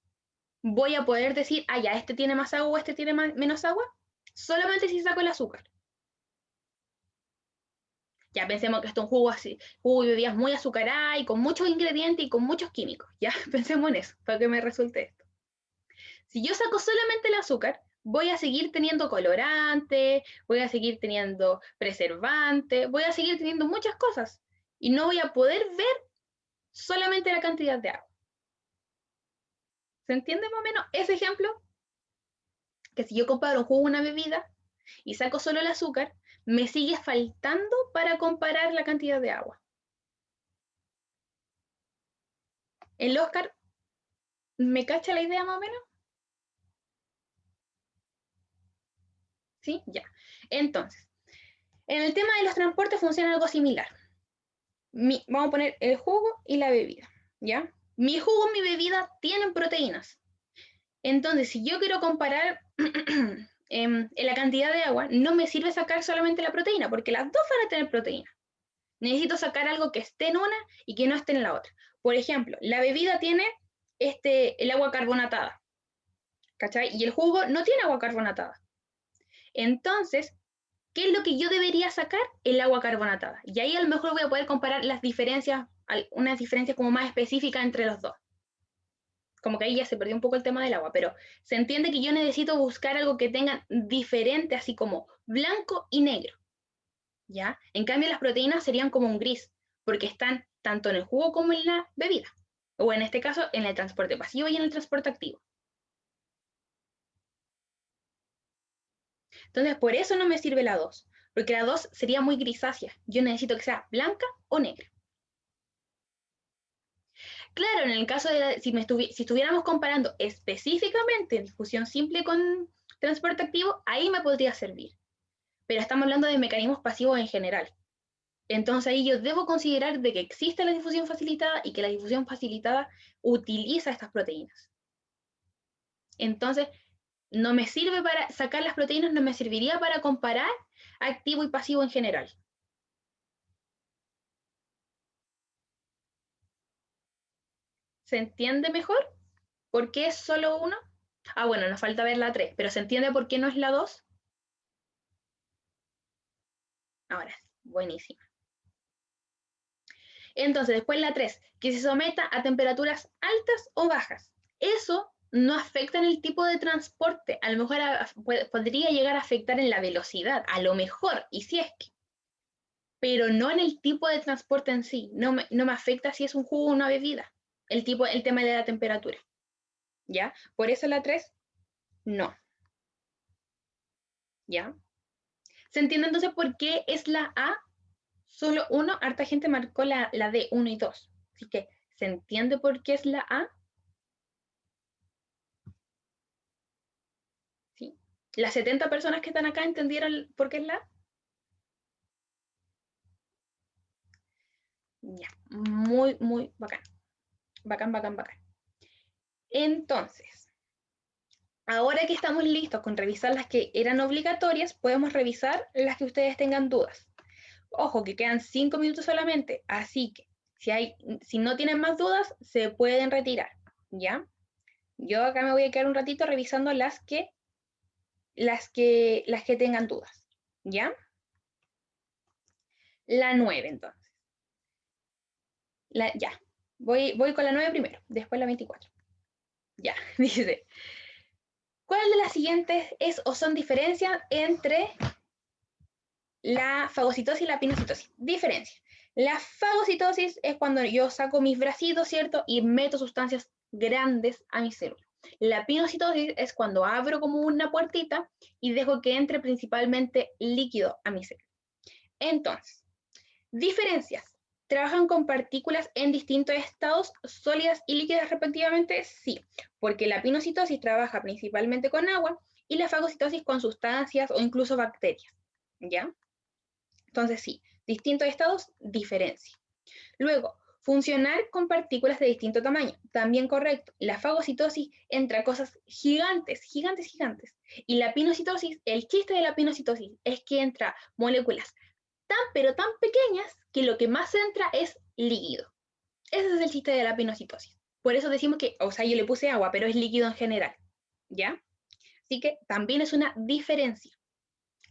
voy a poder decir, ya, este tiene más agua o este tiene menos agua, solamente si saco el azúcar. Ya pensemos que esto es un jugo así, jugo y bebidas muy azucarada y con muchos ingredientes y con muchos químicos. Ya pensemos en eso, para que me resulte esto. Si yo saco solamente el azúcar, voy a seguir teniendo colorante, voy a seguir teniendo preservante, voy a seguir teniendo muchas cosas y no voy a poder ver solamente la cantidad de agua. ¿Se entiende más o menos ese ejemplo? Que si yo comparo un jugo con una bebida y saco solo el azúcar, me sigue faltando para comparar la cantidad de agua. El Oscar, ¿me cacha la idea más o menos? ¿Sí? Ya. Entonces, en el tema de los transportes funciona algo similar. Vamos a poner el jugo y la bebida, ¿ya? Mi jugo y mi bebida tienen proteínas. Entonces, si yo quiero comparar en la cantidad de agua, no me sirve sacar solamente la proteína, porque las dos van a tener proteína. Necesito sacar algo que esté en una y que no esté en la otra. Por ejemplo, la bebida tiene el agua carbonatada, ¿cachai? Y el jugo no tiene agua carbonatada. Entonces, ¿qué es lo que yo debería sacar? El agua carbonatada. Y ahí a lo mejor voy a poder comparar las diferencias, unas diferencias como más específicas entre los dos. Como que ahí ya se perdió un poco el tema del agua, pero se entiende que yo necesito buscar algo que tenga diferente, así como blanco y negro, ¿ya? En cambio, las proteínas serían como un gris, porque están tanto en el jugo como en la bebida, o en este caso, en el transporte pasivo y en el transporte activo. Entonces, por eso no me sirve la 2, porque la 2 sería muy grisácea. Yo necesito que sea blanca o negra. Claro, en el caso de si estuviéramos comparando específicamente difusión simple con transporte activo, ahí me podría servir. Pero estamos hablando de mecanismos pasivos en general. Entonces ahí yo debo considerar de que existe la difusión facilitada y que la difusión facilitada utiliza estas proteínas. Entonces, no me sirve para sacar las proteínas, no me serviría para comparar activo y pasivo en general. ¿Se entiende mejor? ¿Por qué es solo uno? Ah, bueno, nos falta ver la 3, pero ¿se entiende por qué no es la 2? Ahora sí, buenísimo. Entonces, después la 3, que se someta a temperaturas altas o bajas. Eso no afecta en el tipo de transporte. A lo mejor podría llegar a afectar en la velocidad, a lo mejor, y si es que. Pero no en el tipo de transporte en sí. No me afecta si es un jugo o una bebida. El tema de la temperatura. ¿Ya? Por eso la 3, no. ¿Ya? ¿Se entiende entonces por qué es la A? Solo uno, harta gente marcó la D, 1 y 2. Así que, ¿se entiende por qué es la A? ¿Sí? ¿Las 70 personas que están acá entendieron por qué es la A? Ya, muy, muy bacán. Bacán, bacán, bacán. Entonces, ahora que estamos listos con revisar las que eran obligatorias, podemos revisar las que ustedes tengan dudas. Ojo, que quedan 5 minutos solamente, así que si no tienen más dudas, se pueden retirar, ¿ya? Yo acá me voy a quedar un ratito revisando las que tengan dudas, ¿ya? La 9, entonces. Ya, voy con la 9 primero, después la 24. Ya, dice, ¿cuál de las siguientes es o son diferencias entre la fagocitosis y la pinocitosis? Diferencia. La fagocitosis es cuando yo saco mis bracitos, ¿cierto? Y meto sustancias grandes a mi célula. La pinocitosis es cuando abro como una puertita y dejo que entre principalmente líquido a mi célula. Entonces, diferencias. ¿Trabajan con partículas en distintos estados, sólidas y líquidas respectivamente? Sí, porque la pinocitosis trabaja principalmente con agua y la fagocitosis con sustancias o incluso bacterias, ¿ya? Entonces sí, distintos estados, diferencia. Luego, funcionar con partículas de distinto tamaño, también correcto. La fagocitosis entra cosas gigantes, gigantes, gigantes. Y la pinocitosis, el chiste de la pinocitosis es que entra moléculas tan pero tan pequeñas que lo que más entra es líquido. Ese es el chiste de la pinocitosis. Por eso decimos que, o sea, yo le puse agua, pero es líquido en general, ¿ya? Así que también es una diferencia.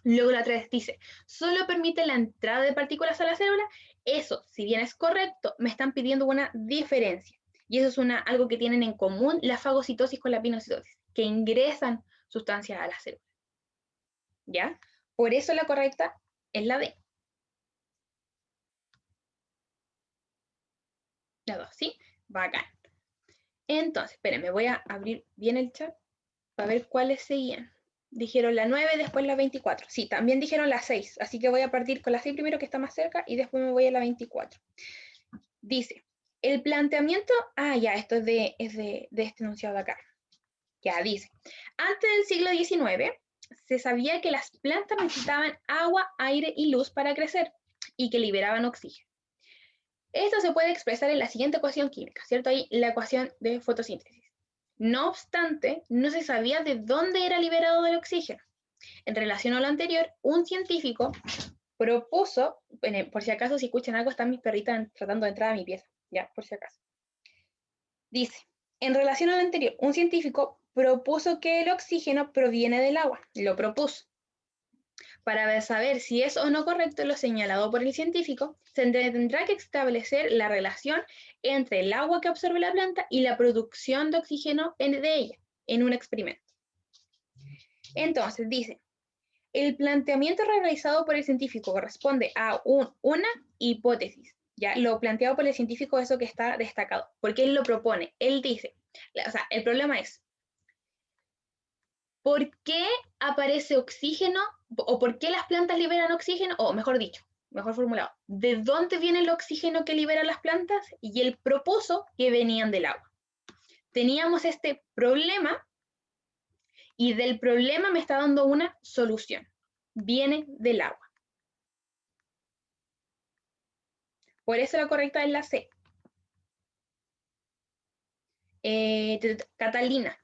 Luego la 3 dice, solo permite la entrada de partículas a la célula. Eso, si bien es correcto, me están pidiendo una diferencia. Y eso es algo que tienen en común la fagocitosis con la pinocitosis, que ingresan sustancias a la célula. ¿Ya? Por eso la correcta es la D. La 2, ¿sí? Bacán. Entonces, espérenme, voy a abrir bien el chat para ver cuáles seguían. Dijeron la 9, después la 24. Sí, también dijeron la 6, así que voy a partir con la 6 primero, que está más cerca, y después me voy a la 24. Dice, el planteamiento... ya, esto es de este enunciado de acá. Ya, dice, antes del siglo XIX, se sabía que las plantas necesitaban agua, aire y luz para crecer, y que liberaban oxígeno. Esto se puede expresar en la siguiente ecuación química, ¿cierto? Ahí la ecuación de fotosíntesis. No obstante, no se sabía de dónde era liberado el oxígeno. En relación a lo anterior, un científico propuso, por si acaso si escuchan algo, están mis perritas tratando de entrar a mi pieza, ya, por si acaso. Dice, en relación a lo anterior, un científico propuso que el oxígeno proviene del agua, lo propuso. Para saber si es o no correcto lo señalado por el científico, se tendrá que establecer la relación entre el agua que absorbe la planta y la producción de oxígeno de ella, en un experimento. Entonces, dice, el planteamiento realizado por el científico corresponde a una hipótesis. Ya, lo planteado por el científico, eso que está destacado, porque él lo propone. Él dice, o sea, el problema es, ¿por qué aparece oxígeno? ¿O por qué las plantas liberan oxígeno? O mejor dicho, mejor formulado, ¿de dónde viene el oxígeno que liberan las plantas? Y él propuso que venían del agua. Teníamos este problema y del problema me está dando una solución. Viene del agua. Por eso la correcta es la C. Catalina.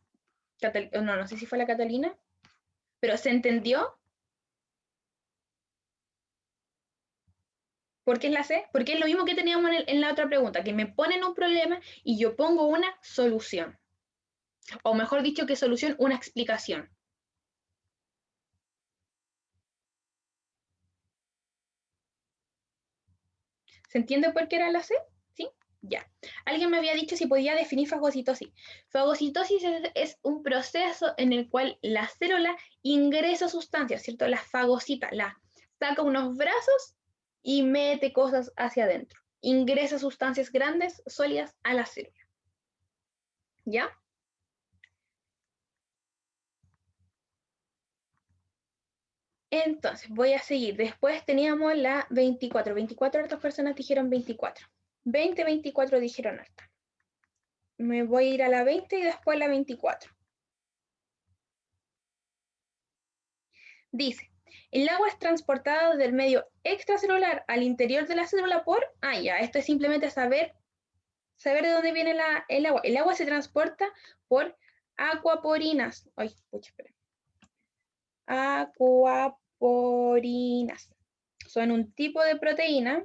No sé si fue la Catalina, pero ¿se entendió? ¿Por qué es la C? Porque es lo mismo que teníamos en la otra pregunta, que me ponen un problema y yo pongo una solución. O mejor dicho que solución, una explicación. ¿Se entiende por qué era la C? ¿Sí? Ya. Alguien me había dicho si podía definir fagocitosis. Fagocitosis es un proceso en el cual la célula ingresa sustancias, ¿cierto? La fagocita, la saca unos brazos y mete cosas hacia adentro. Ingresa sustancias grandes, sólidas a la célula. ¿Ya? Entonces, voy a seguir. Después teníamos la 24. 24 hartas personas dijeron 24. 20, 24 dijeron harta. Me voy a ir a la 20 y después a la 24. Dice, el agua es transportada del medio extracelular al interior de la célula por... ya, esto es simplemente saber de dónde viene el agua. El agua se transporta por acuaporinas. Ay, pucha, espera. Acuaporinas. Son un tipo de proteína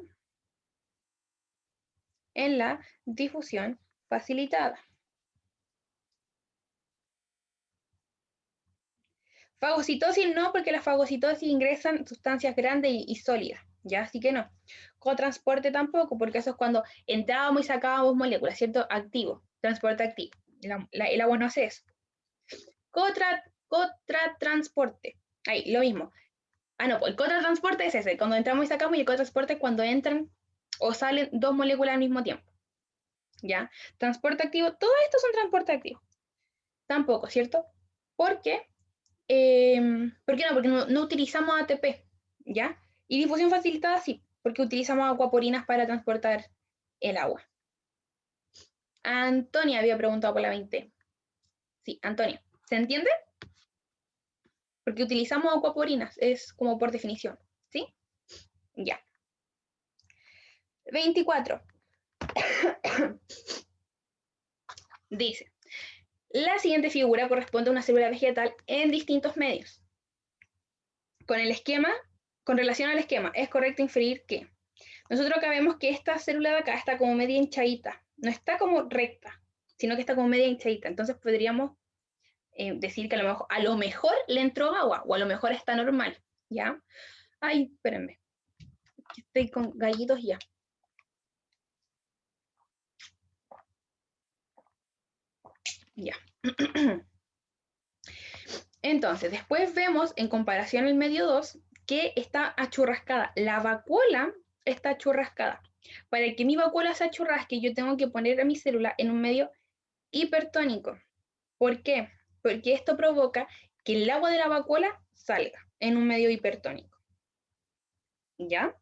en la difusión facilitada. Fagocitosis no, porque la fagocitosis ingresan sustancias grandes y sólidas, ¿ya? Así que no. Cotransporte tampoco, porque eso es cuando entrábamos y sacábamos moléculas, ¿cierto? Activo, transporte activo. El agua no hace eso. Cotratransporte. Ahí, lo mismo. No, pues el cotratransporte es ese, cuando entramos y sacamos, y el cotransporte es cuando entran o salen dos moléculas al mismo tiempo. ¿Ya? Transporte activo, todo esto son transporte activo. Tampoco, ¿cierto? ¿Por qué? ¿Por qué no? Porque no utilizamos ATP, ¿ya? Y difusión facilitada sí, porque utilizamos acuaporinas para transportar el agua. Antonia había preguntado por la 20. Sí, Antonia. ¿Se entiende? Porque utilizamos acuaporinas, es como por definición, ¿sí? Ya. 24. Dice, la siguiente figura corresponde a una célula vegetal en distintos medios. Con relación al esquema, es correcto inferir que nosotros acá vemos que esta célula de acá está como media hinchadita, no está como recta, sino que está como media hinchadita. Entonces podríamos decir que a lo mejor le entró agua, o a lo mejor está normal, ¿ya? Ay, espérenme, estoy con gallitos ya. Ya. Entonces, después vemos, en comparación al medio 2, que está achurrascada. La vacuola está achurrascada. Para que mi vacuola se achurrasque, yo tengo que poner a mi célula en un medio hipertónico. ¿Por qué? Porque esto provoca que el agua de la vacuola salga en un medio hipertónico. ¿Ya?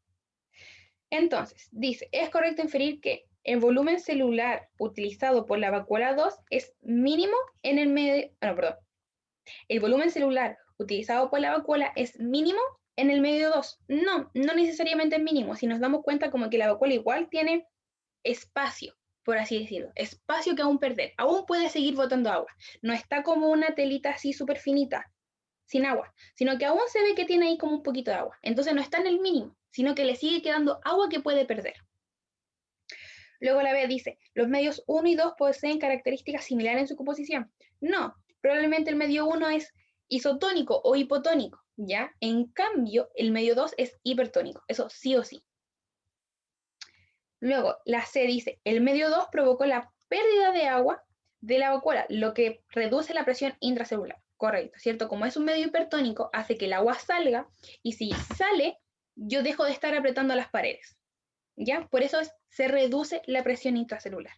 Entonces, dice, es correcto inferir que el volumen celular utilizado por la vacuola 2 es mínimo en el medio, el volumen celular utilizado por la vacuola es mínimo en el medio 2. No, no necesariamente es mínimo. Si nos damos cuenta como que la vacuola igual tiene espacio, por así decirlo, espacio que aún perder. Aún puede seguir botando agua. No está como una telita así súper finita, sin agua, sino que aún se ve que tiene ahí como un poquito de agua. Entonces no está en el mínimo, sino que le sigue quedando agua que puede perder. Luego la B dice, los medios 1 y 2 poseen características similares en su composición. No, probablemente el medio 1 es isotónico o hipotónico, ¿ya? En cambio, el medio 2 es hipertónico, eso sí o sí. Luego, la C dice, el medio 2 provocó la pérdida de agua de la vacuola, lo que reduce la presión intracelular. Correcto, ¿cierto? Como es un medio hipertónico, hace que el agua salga, y si sale, yo dejo de estar apretando las paredes. ¿Ya? Por eso se reduce la presión intracelular.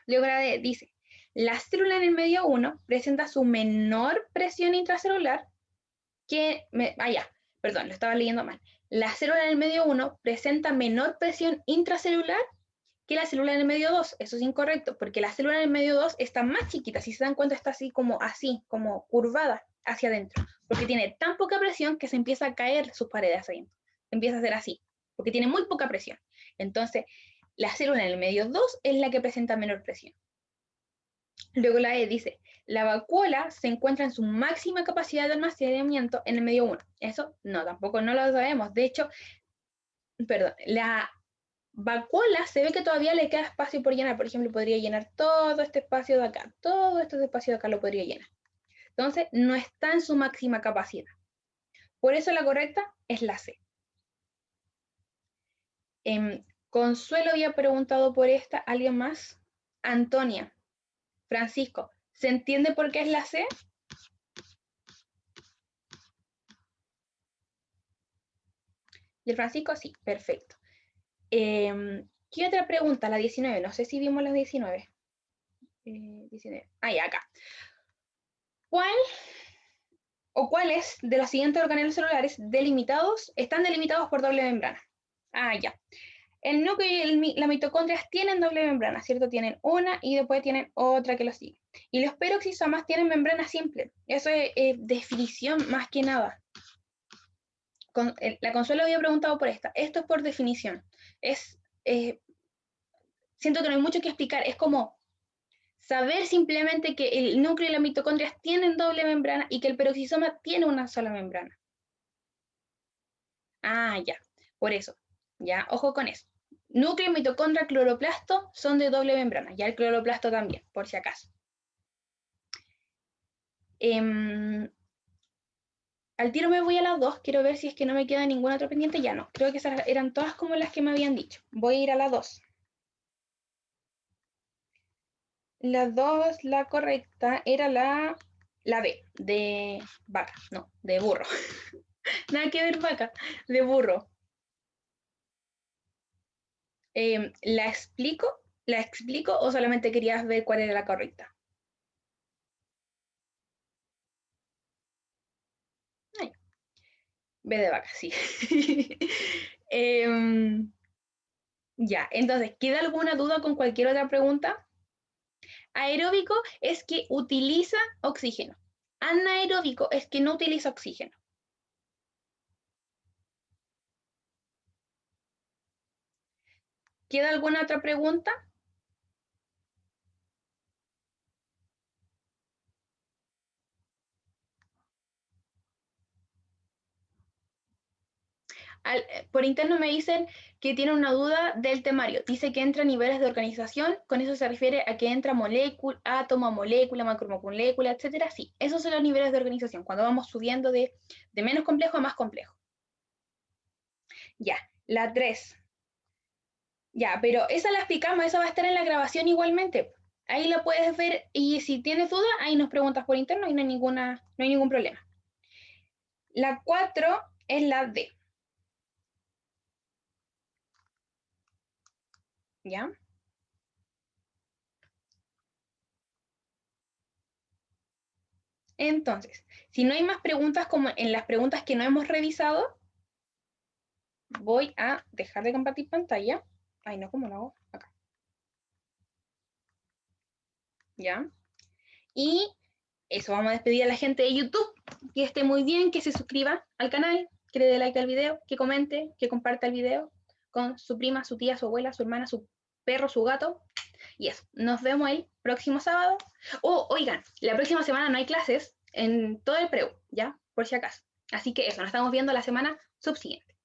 Luego la D dice, la célula en el medio 1 presenta su menor presión intracelular que... perdón, lo estaba leyendo mal. La célula en el medio 1 presenta menor presión intracelular que la célula en el medio 2. Eso es incorrecto, porque la célula en el medio 2 está más chiquita. Si se dan cuenta, está así, como curvada hacia adentro, porque tiene tan poca presión que se empieza a caer sus paredes adentro. Empieza a ser así, porque tiene muy poca presión. Entonces, la célula en el medio 2 es la que presenta menor presión. Luego la E dice, la vacuola se encuentra en su máxima capacidad de almacenamiento en el medio 1. Eso no, tampoco no lo sabemos. De hecho, perdón, la vacuola se ve que todavía le queda espacio por llenar. Por ejemplo, podría llenar todo este espacio de acá. Todo este espacio de acá lo podría llenar. Entonces, no está en su máxima capacidad. Por eso la correcta es la C. Consuelo había preguntado por esta. ¿Alguien más? Antonia. Francisco. ¿Se entiende por qué es la C? ¿Y el Francisco? Sí, perfecto. ¿Qué otra pregunta? La 19. No sé si vimos la 19. 19. Ya, acá. ¿Cuáles de los siguientes organelos celulares están delimitados por doble membrana? Ya. El núcleo y la mitocondria tienen doble membrana, ¿cierto? Tienen una y después tienen otra que lo sigue. Y los peroxisomas tienen membrana simple. Eso es definición más que nada. La Consuelo había preguntado por esta. Esto es por definición. Siento que no hay mucho que explicar. Es como saber simplemente que el núcleo y la mitocondria tienen doble membrana y que el peroxisoma tiene una sola membrana. Ya. Por eso. Ya, ojo con eso. Núcleo, mitocondria, cloroplasto son de doble membrana. Ya el cloroplasto también, por si acaso. Al tiro me voy a las 2. Quiero ver si es que no me queda ninguna otra pendiente. Ya no. Creo que esas eran todas como las que me habían dicho. Voy a ir a la 2. La 2, la correcta, era la B, de vaca, no, de burro. Nada que ver vaca, de burro. ¿La explico? ¿La explico o solamente querías ver cuál era la correcta? B de vaca, sí. Ya, entonces, ¿queda alguna duda con cualquier otra pregunta? Aeróbico es que utiliza oxígeno. Anaeróbico es que no utiliza oxígeno. ¿Queda alguna otra pregunta? Por interno me dicen que tiene una duda del temario. Dice que entra a niveles de organización. Con eso se refiere a que entra molécula, átomo, molécula, macromolécula, etcétera. Sí, esos son los niveles de organización, cuando vamos subiendo de menos complejo a más complejo. Ya, la 3. Ya, pero esa la explicamos, esa va a estar en la grabación igualmente. Ahí la puedes ver y si tienes duda, ahí nos preguntas por interno y no hay ningún problema. La 4 es la D. ¿Ya? Entonces, si no hay más preguntas como en las preguntas que no hemos revisado, voy a dejar de compartir pantalla. Ay, no, ¿cómo lo hago? Acá. ¿Ya? Y eso, vamos a despedir a la gente de YouTube. Que esté muy bien, que se suscriba al canal, que le dé like al video, que comente, que comparta el video con su prima, su tía, su abuela, su hermana, su perro, su gato. Y eso, nos vemos el próximo sábado. Oh, oigan, la próxima semana no hay clases en todo el preu, ¿ya? Por si acaso. Así que eso, nos estamos viendo la semana subsiguiente.